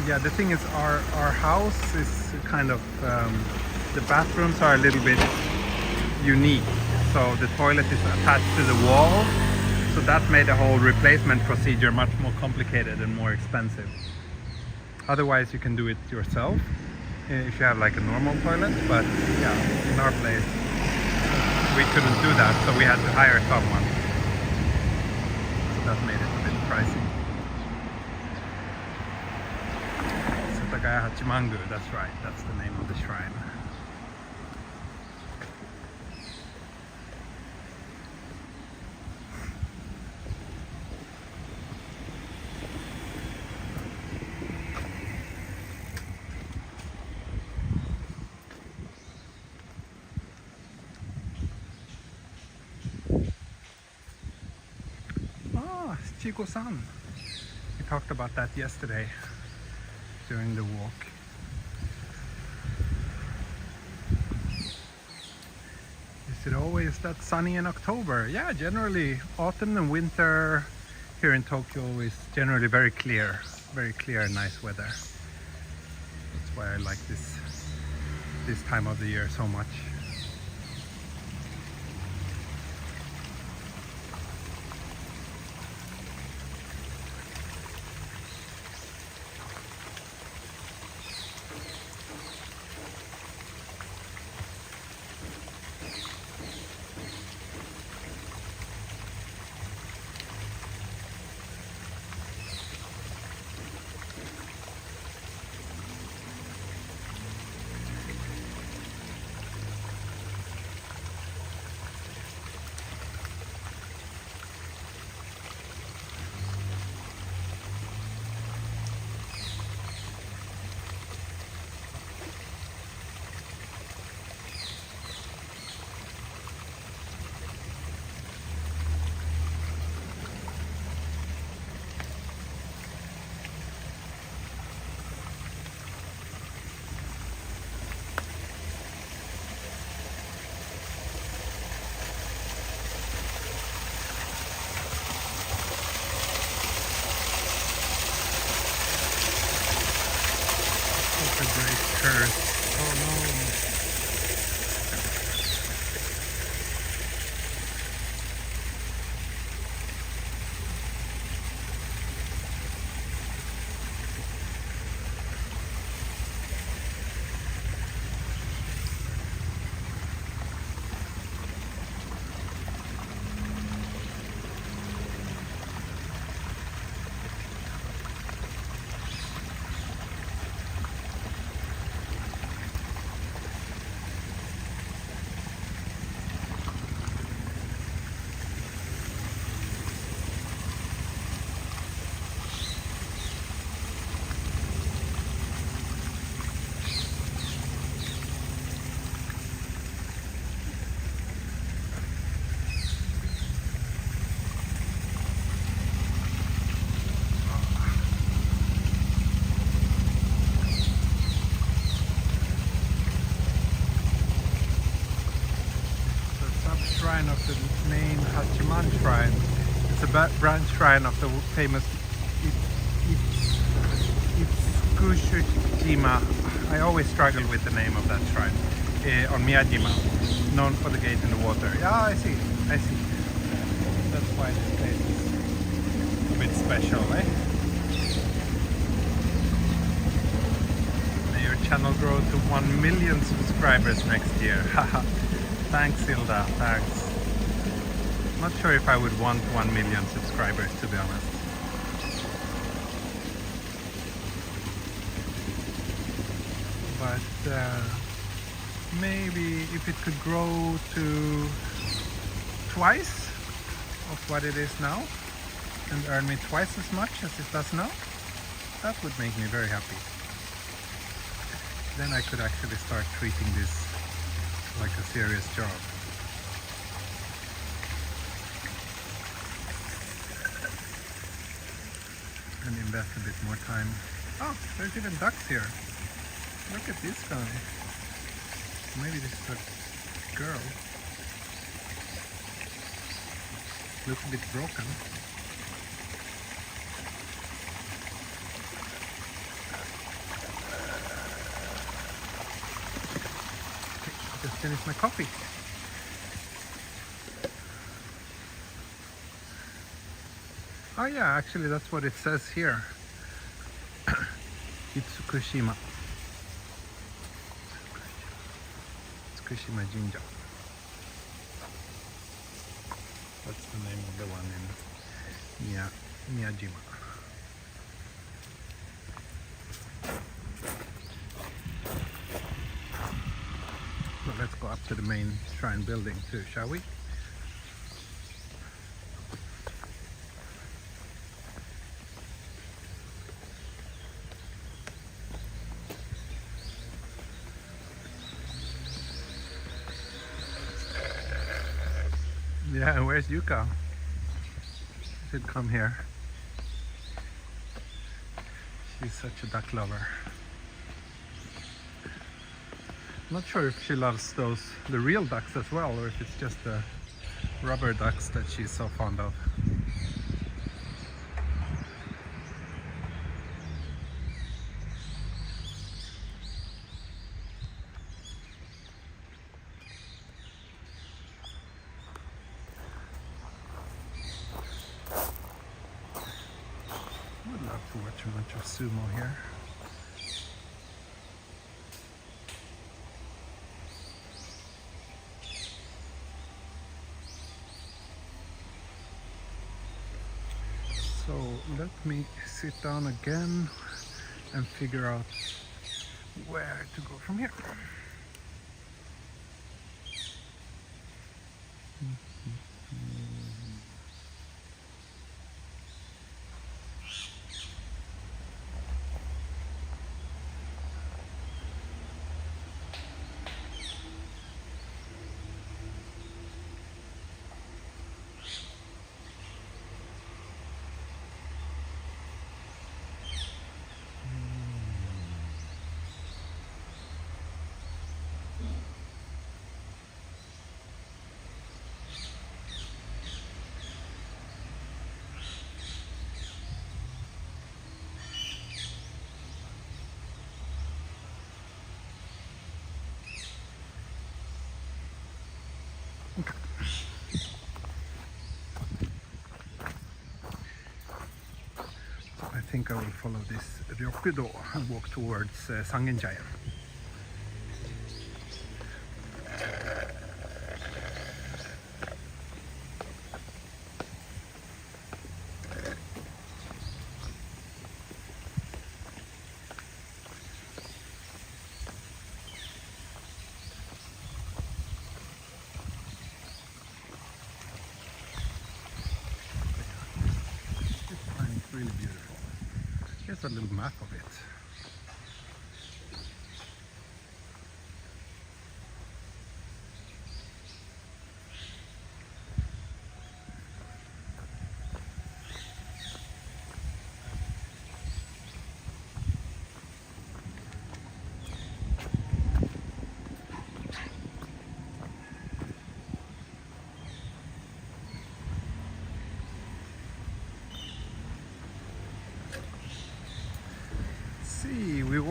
Yeah, the thing is our house is kind of the bathrooms are a little bit unique, so the toilet is attached to the wall. So that made the whole replacement procedure much more complicated and more expensive. Otherwise you can do it yourself if you have like a normal toilet, but yeah, in our place we couldn't do that, so we had to hire someone. So that made it a bit pricey. Satakaya Hachimangu, that's right, that's the name of the shrine. Chico-san. We talked about that yesterday during the walk. Is it always that sunny in October? Yeah, generally autumn and winter here in Tokyo is generally very clear and nice weather. That's why I like this time of the year so much. Hachiman Shrine. It's a branch shrine of the famous Itsukushijima. I always struggle with the name of that shrine. On Miyajima, known for the gate in the water. Yeah, I see. That's why this place is a bit special, eh? May your channel grow to 1 million subscribers next year. Haha. Thanks, Hilda. Thanks. Not sure if I would want 1 million subscribers, to be honest. But maybe if it could grow to twice of what it is now and earn me twice as much as it does now, that would make me very happy. Then I could actually start treating this like a serious job. And invest a bit more time. Oh, there's even ducks here. Look at this guy. Maybe this is a girl. Looks a bit broken. Okay, just finished my coffee. Oh yeah, actually that's what it says here. Itsukushima. Itsukushima Jinja. That's the name of the one in Miyajima. So let's go up to the main shrine building too, shall we? Yeah, and where's Yuka? She should come here. She's such a duck lover. Not sure if she loves the real ducks as well, or if it's just the rubber ducks that she's so fond of. I would love to watch a bunch of sumo here. So let me sit down again and figure out where to go from here. Okay. So I think I will follow this Ryokudo and walk towards Sangenjaya. Really beautiful. Here's a little map of it.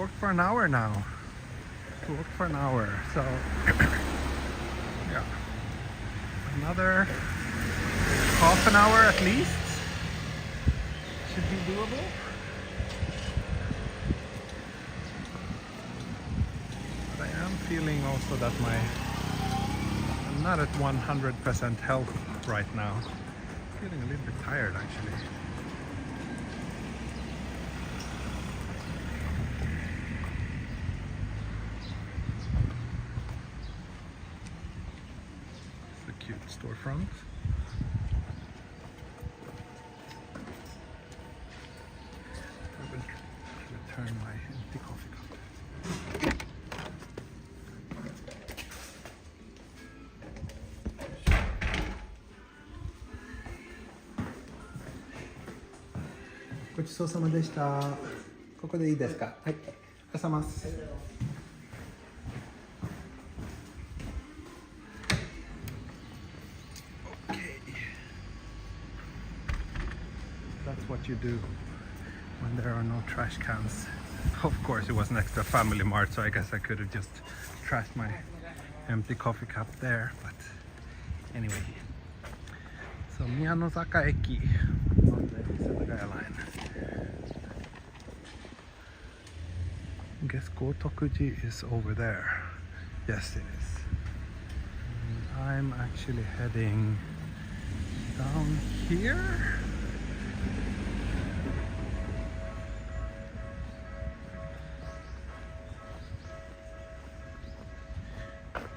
walked for an hour now. Walked for an hour, so yeah, another half an hour at least should be doable. But I am feeling also that I'm not at 100% health right now. Feeling a little bit tired actually. Cute storefront. I will return my empty coffee cup.ごちそうさまでした。ここでいいですか？はい。おさます。That's what you do when there are no trash cans. Of course it was next to a family mart, so I guess I could have just trashed my empty coffee cup there, but anyway. So Miyanozaka Eki on the Setagaya line. I guess Gotokuji is over there. Yes, it is. And I'm actually heading down here.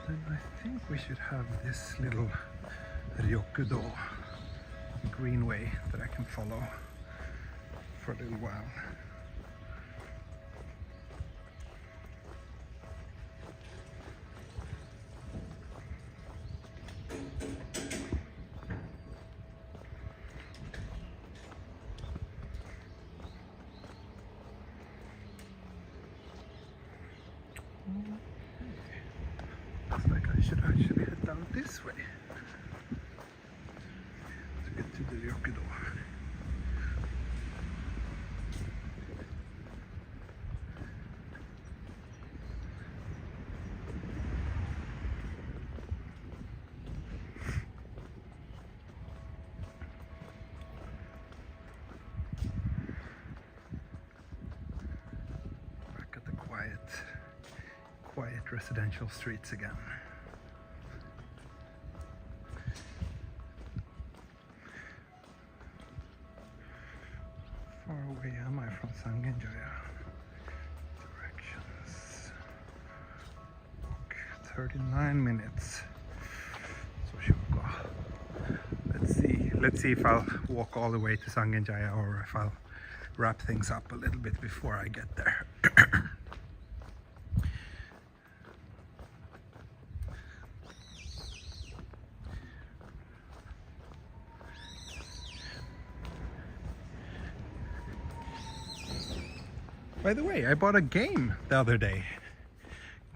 Then I think we should have this little Ryokudo greenway that I can follow for a little while. Looks like I should actually head down this way to get to the Ryokudo. Back at the quiet residential streets again. How far away am I from Sangenjaya? Directions. Walk 39 minutes. So should we go? Let's see if I'll walk all the way to Sangenjaya or if I'll wrap things up a little bit before I get there. By the way, I bought a game the other day.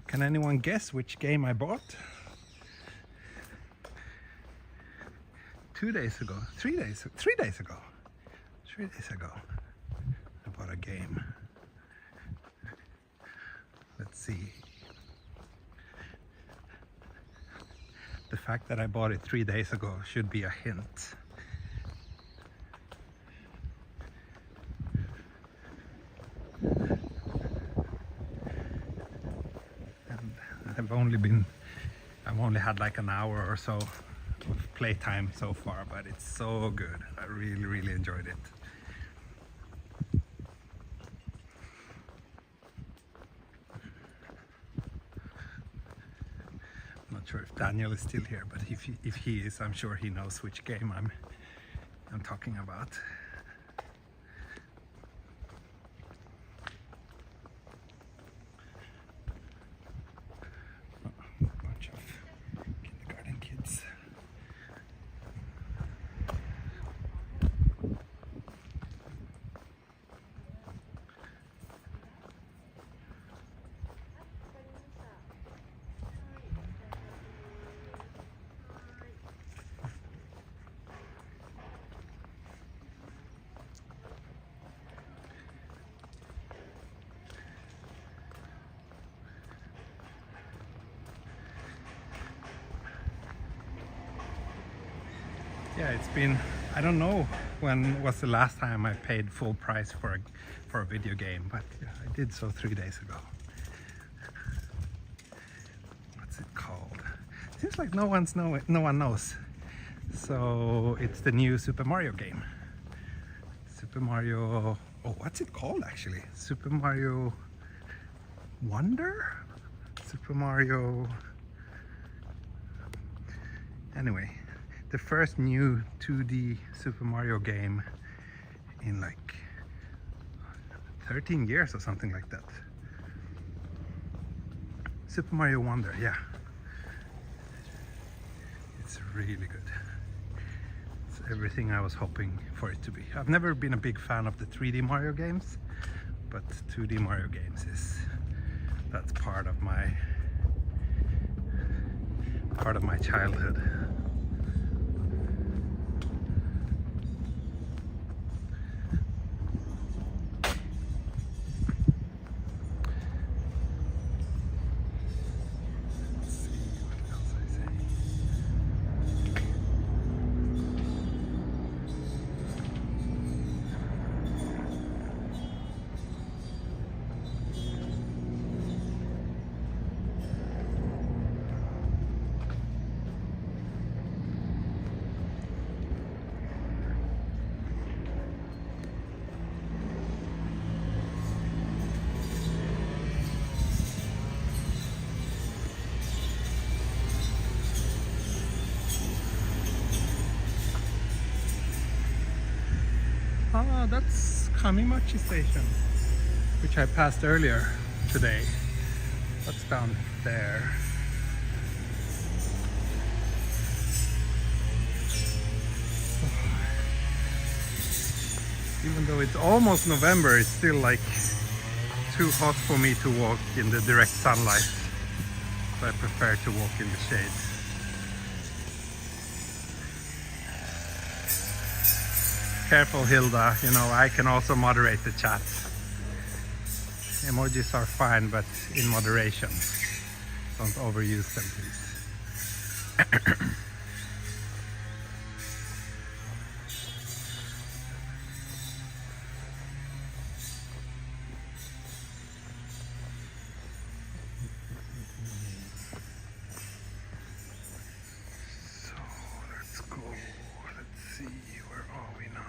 Can anyone guess which game I bought? 2 days ago, 3 days ago, I bought a game. Let's see. The fact that I bought it 3 days ago should be a hint. I've only had like an hour or so of playtime so far, but it's so good. I really enjoyed it. I'm not sure if Daniel is still here, but if he is, I'm sure he knows which game I'm talking about. Yeah, it's been, I don't know when was the last time I paid full price for a video game, but yeah, I did so 3 days ago. What's it called? Seems like no one knows. So it's the new Super Mario game. Super Mario, oh, what's it called actually? Super Mario Wonder? Super Mario, anyway, the first new 2D Super Mario game in like 13 years or something like that. Super Mario Wonder, yeah. It's really good. It's everything I was hoping for it to be. I've never been a big fan of the 3D Mario games, but 2D Mario games that's part of my childhood. Ah, that's Kamimachi Station, which I passed earlier today. That's down there. Even though it's almost November, it's still like too hot for me to walk in the direct sunlight. So I prefer to walk in the shade. Careful, Hilda, you know, I can also moderate the chat. Emojis are fine, but in moderation. Don't overuse them, please. So let's go. Let's see, where are we now?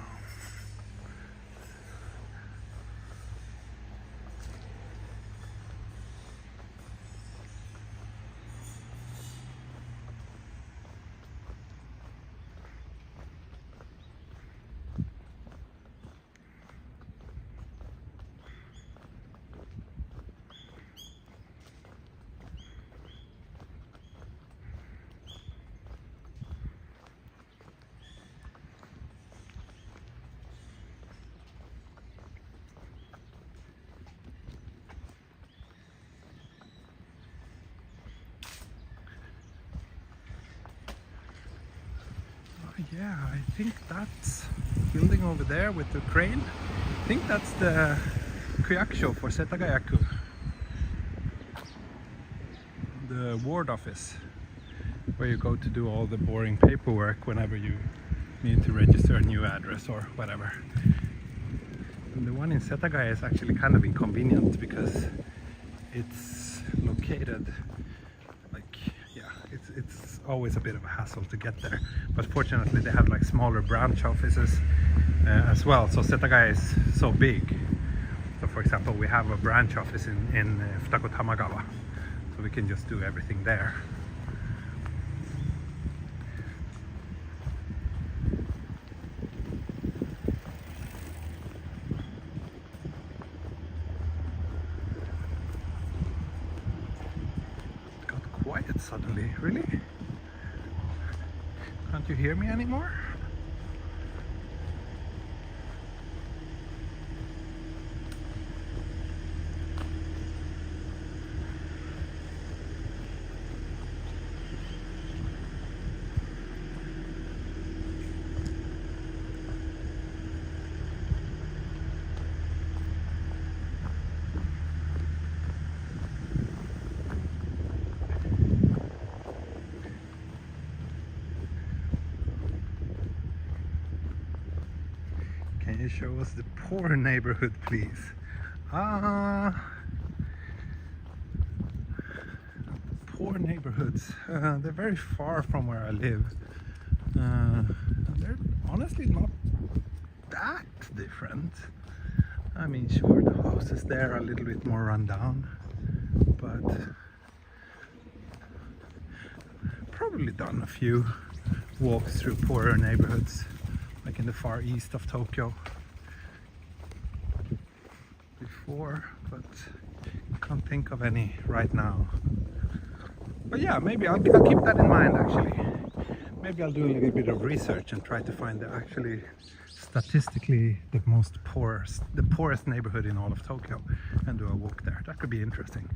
Yeah, I think that's building over there with the crane. I think that's the Kyakusho for Setagayaku, the ward office, where you go to do all the boring paperwork whenever you need to register a new address or whatever. And the one in Setagaya is actually kind of inconvenient because it's located like, yeah, it's always a bit of a hassle to get there. But fortunately they have like smaller branch offices as well. So Setagaya is so big. So for example, we have a branch office in Futako Tamagawa. So we can just do everything there. It got quiet suddenly, really? Can't you hear me anymore? Can you show us the poor neighborhood, please? Poor neighborhoods. They're very far from where I live. They're honestly not that different. I mean, sure, the houses there are a little bit more run down, but probably done a few walks through poorer neighborhoods, like in the far east of Tokyo before, but can't think of any right now. But yeah, maybe I'll keep that in mind actually. Maybe I'll do a little bit of research and try to find the actually statistically the poorest neighborhood in all of Tokyo and do a walk there. That could be interesting.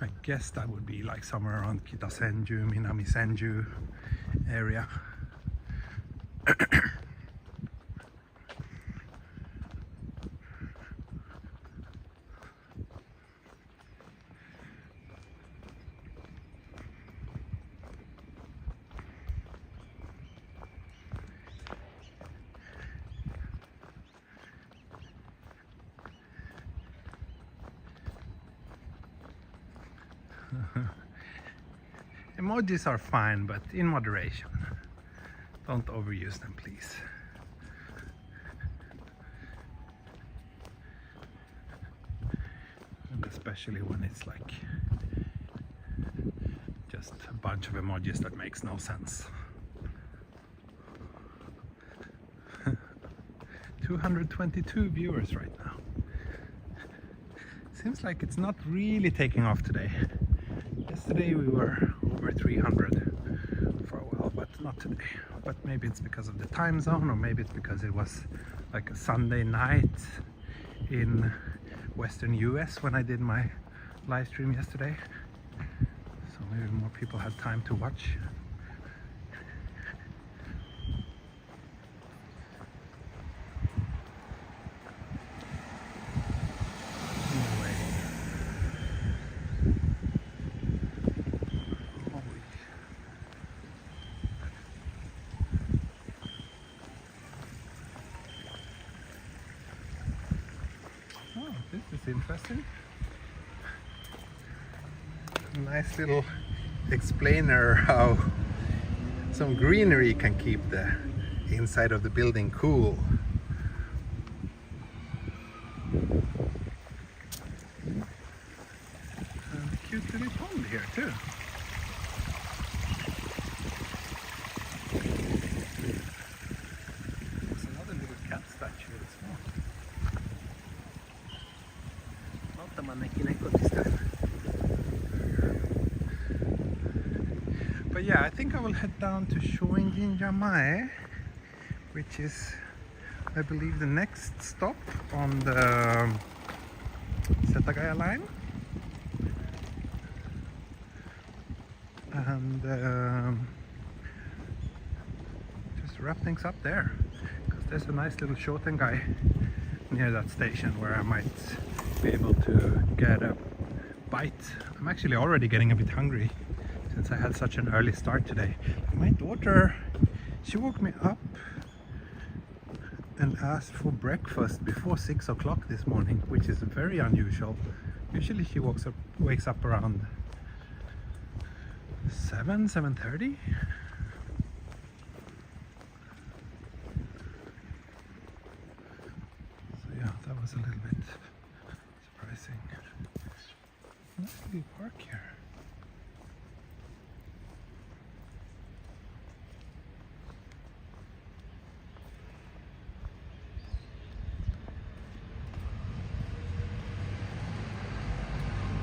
I guess that would be like somewhere around Kitasenju, Minami-senju area. Emojis are fine, but in moderation. Don't overuse them, please. And especially when it's like just a bunch of emojis that makes no sense. 222 viewers right now. Seems like it's not really taking off today. Yesterday we were over 300 for a while, but not today. But maybe it's because of the time zone, or maybe it's because it was like a Sunday night in Western US when I did my live stream yesterday. So maybe more people had time to watch. This is interesting. A nice little explainer how some greenery can keep the inside of the building cool. And a cute little pond here too. There's another little cat statue as well. But yeah, I think I will head down to Shoenjin-Yamae, which is, I believe, the next stop on the Setagaya line. And just wrap things up there, because there's a nice little Shotengai near that station where I might be able to get a bite. I'm actually already getting a bit hungry since I had such an early start today. My daughter, she woke me up and asked for breakfast before 6 o'clock this morning, which is very unusual. Usually she wakes up around 7:30. So yeah, that was a little bit surprising. Nice little park here.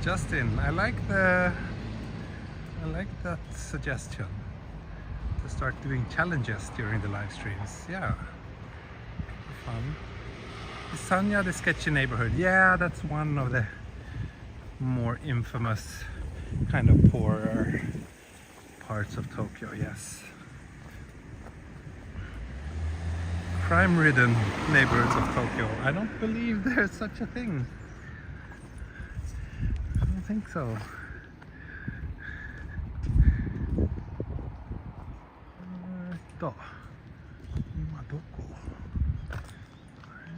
Justin, I like that suggestion to start doing challenges during the live streams. Yeah, fun. Is Sanya the sketchy neighborhood? Yeah, that's one of the more infamous kind of poorer parts of Tokyo, yes. Crime-ridden neighborhoods of Tokyo. I don't believe there's such a thing. I don't think so. Ito. Madoko. I'm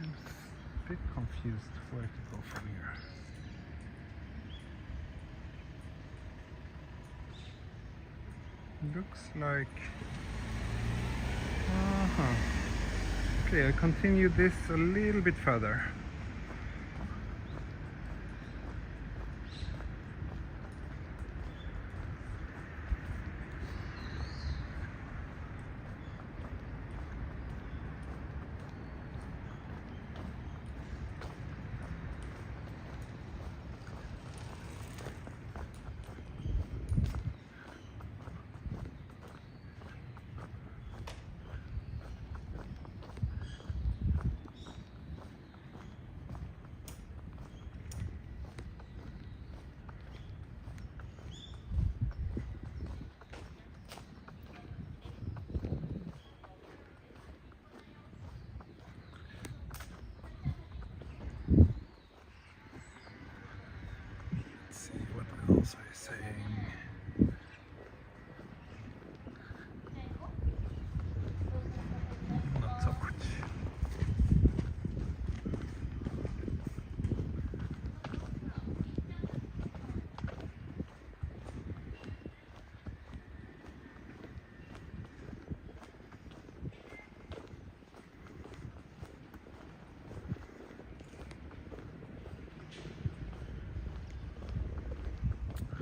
a bit confused where to go from here. Looks like... Okay, I continue this a little bit further. else are you saying? Not so much.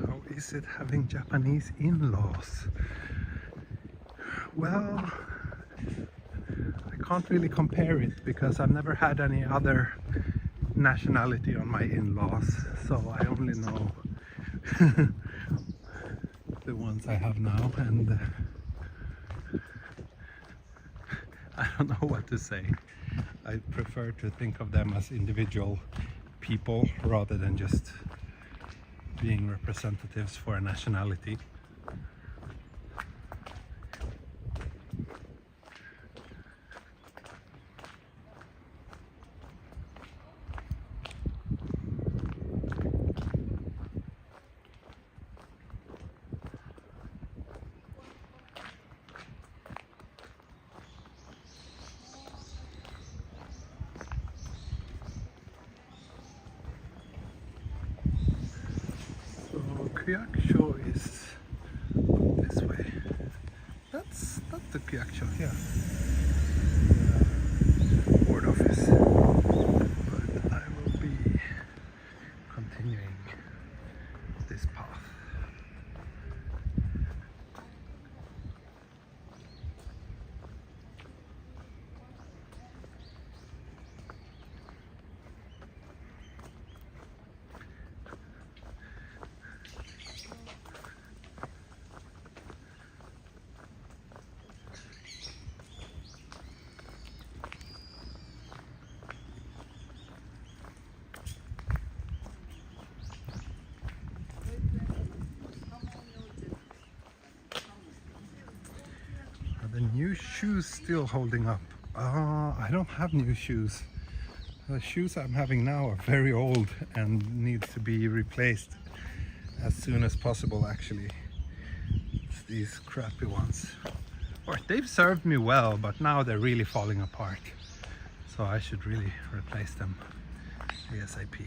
How is it having Japanese in-laws? Well, I can't really compare it because I've never had any other nationality on my in-laws, so I only know the ones I have now, and I don't know what to say. I prefer to think of them as individual people rather than just being representatives for a nationality. Kyakusho is this way. That's not the Kyakusho here. Board office. But I will be continuing this path. The new shoes still holding up. I don't have new shoes. The shoes I'm having now are very old and need to be replaced as soon as possible, actually. It's these crappy ones. Or they've served me well, but now they're really falling apart. So I should really replace them ASAP.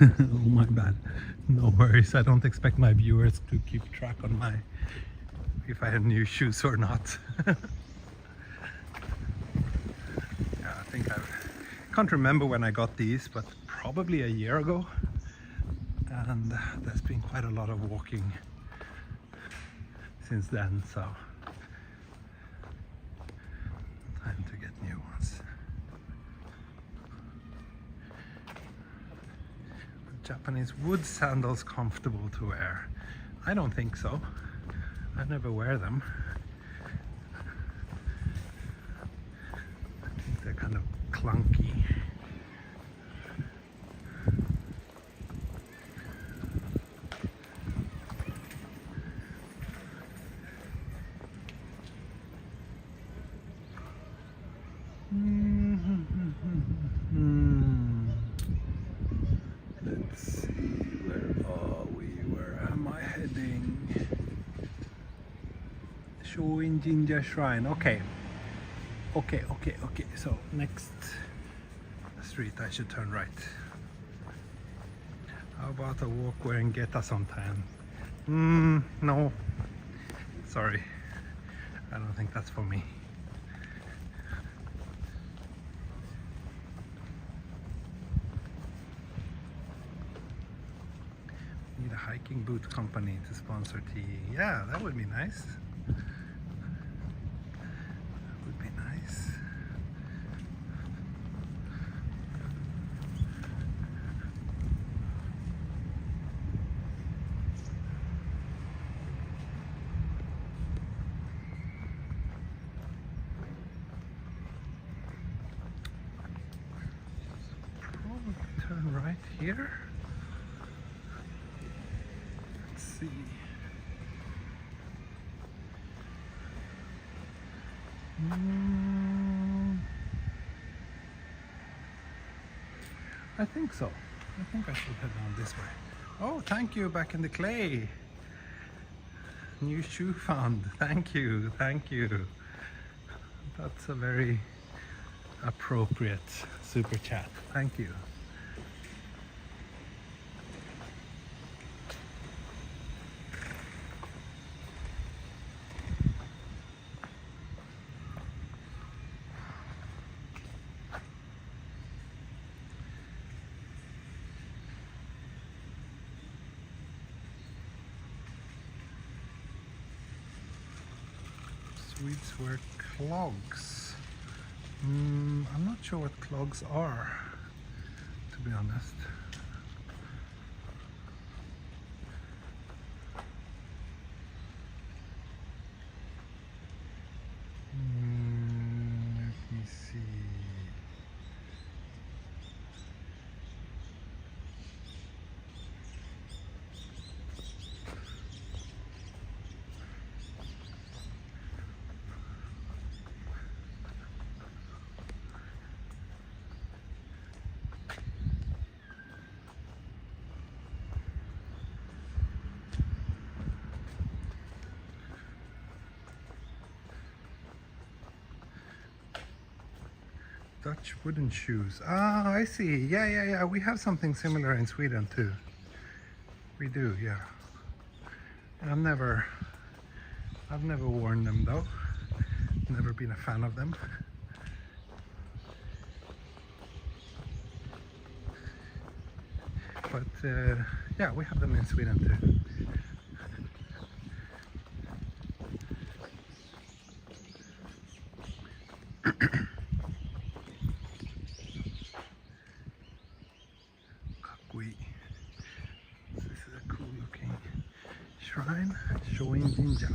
Oh, my bad. No worries. I don't expect my viewers to keep track on my if I have new shoes or not. Yeah, I think I can't remember when I got these, but probably a year ago. And there's been quite a lot of walking since then, so time to get new ones. Japanese wood sandals comfortable to wear? I don't think so. I never wear them. I think they're kind of clunky. Let's see, where are we? Where am I heading? Shoin Jinja Shrine. Okay. So next street I should turn right. How about a walk wearing Geta sometime? No. Sorry. I don't think that's for me. Need a hiking boot company to sponsor tea. Yeah, that would be nice. That would be nice. Probably turn right here. See. I think so. I think I should head down this way. Oh, thank you, back in the clay. New shoe found. Thank you. That's a very appropriate super chat. Thank you. Swedes wear clogs. I'm not sure what clogs are, to be honest. Let me see. Dutch wooden shoes. Ah, I see. Yeah. We have something similar in Sweden too. We do, yeah. I've never worn them though. Never been a fan of them. But yeah, we have them in Sweden too. This is a cool looking shrine, Shoin Jinja.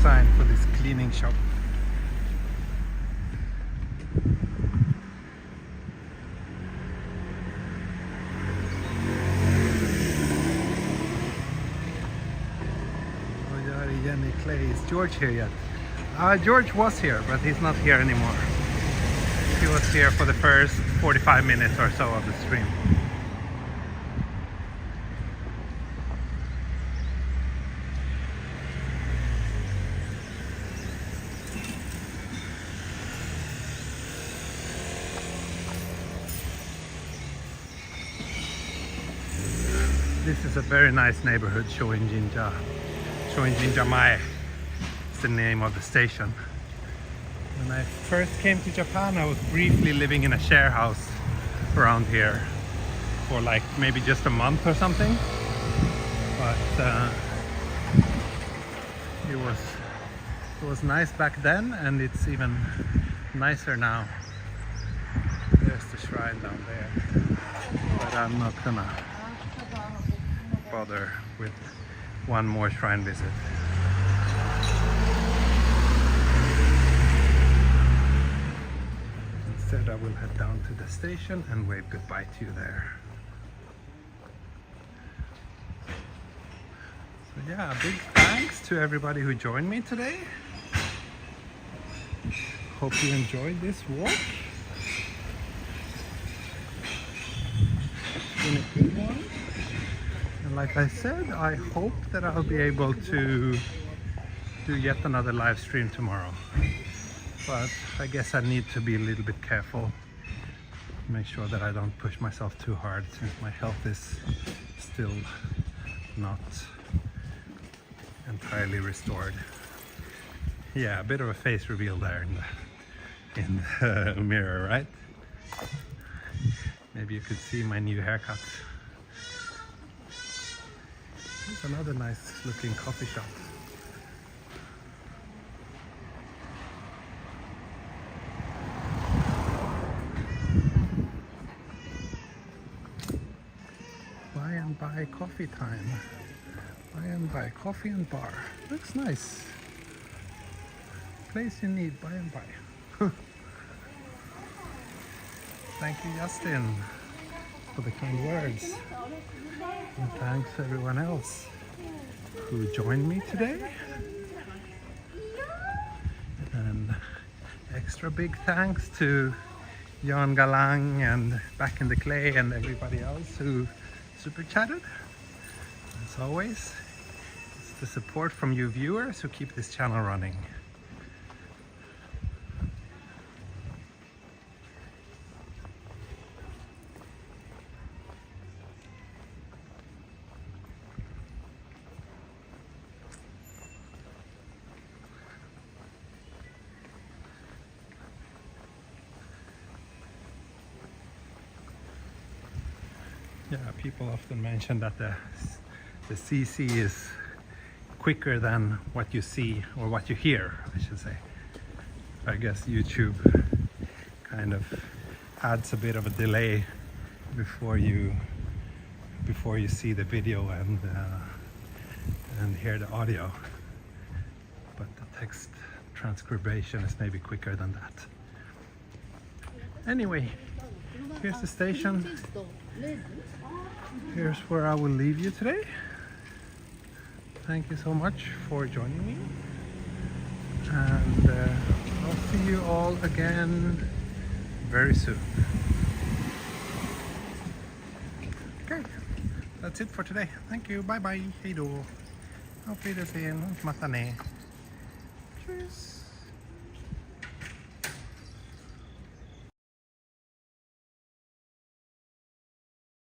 Sign for this cleaning shop. Jenny Clay. Is George here yet? George was here, but he's not here anymore. He was here for the first 45 minutes or so of the stream. This is a very nice neighborhood, Shoinjinja. Shoinjinja Mae is the name of the station. When I first came to Japan, I was briefly living in a share house around here for like maybe just a month or something. But it was nice back then, and it's even nicer now. There's the shrine down there, but I'm not gonna bother with one more shrine visit. Instead, I will head down to the station and wave goodbye to you there. So yeah, a big thanks to everybody who joined me today. Hope you enjoyed this walk. It's been a good one. And like I said, I hope that I'll be able to do yet another live stream tomorrow. But I guess I need to be a little bit careful. Make sure that I don't push myself too hard, since my health is still not entirely restored. Yeah, a bit of a face reveal there in the mirror, right? Maybe you could see my new haircut. There's another nice looking coffee shop. By and by coffee time. By and by coffee and bar. Looks nice. Place you need by and by. Thank you, Justin, for the kind words. And thanks to everyone else who joined me today. And extra big thanks to Jan Galang and Back in the Clay and everybody else who super chatted. As always, it's the support from you viewers who keep this channel running. Yeah, people often mention that the CC is quicker than what you see, or what you hear, I should say. I guess YouTube kind of adds a bit of a delay before you see the video and hear the audio. But the text transcription is maybe quicker than that. Anyway, here's the station. Here's where I will leave you today. Thank you so much for joining me, and I'll see you all again very soon. Okay, that's it for today. Thank you. Bye bye. Hej då. Auf Wiedersehen und mata ne. Tschüss.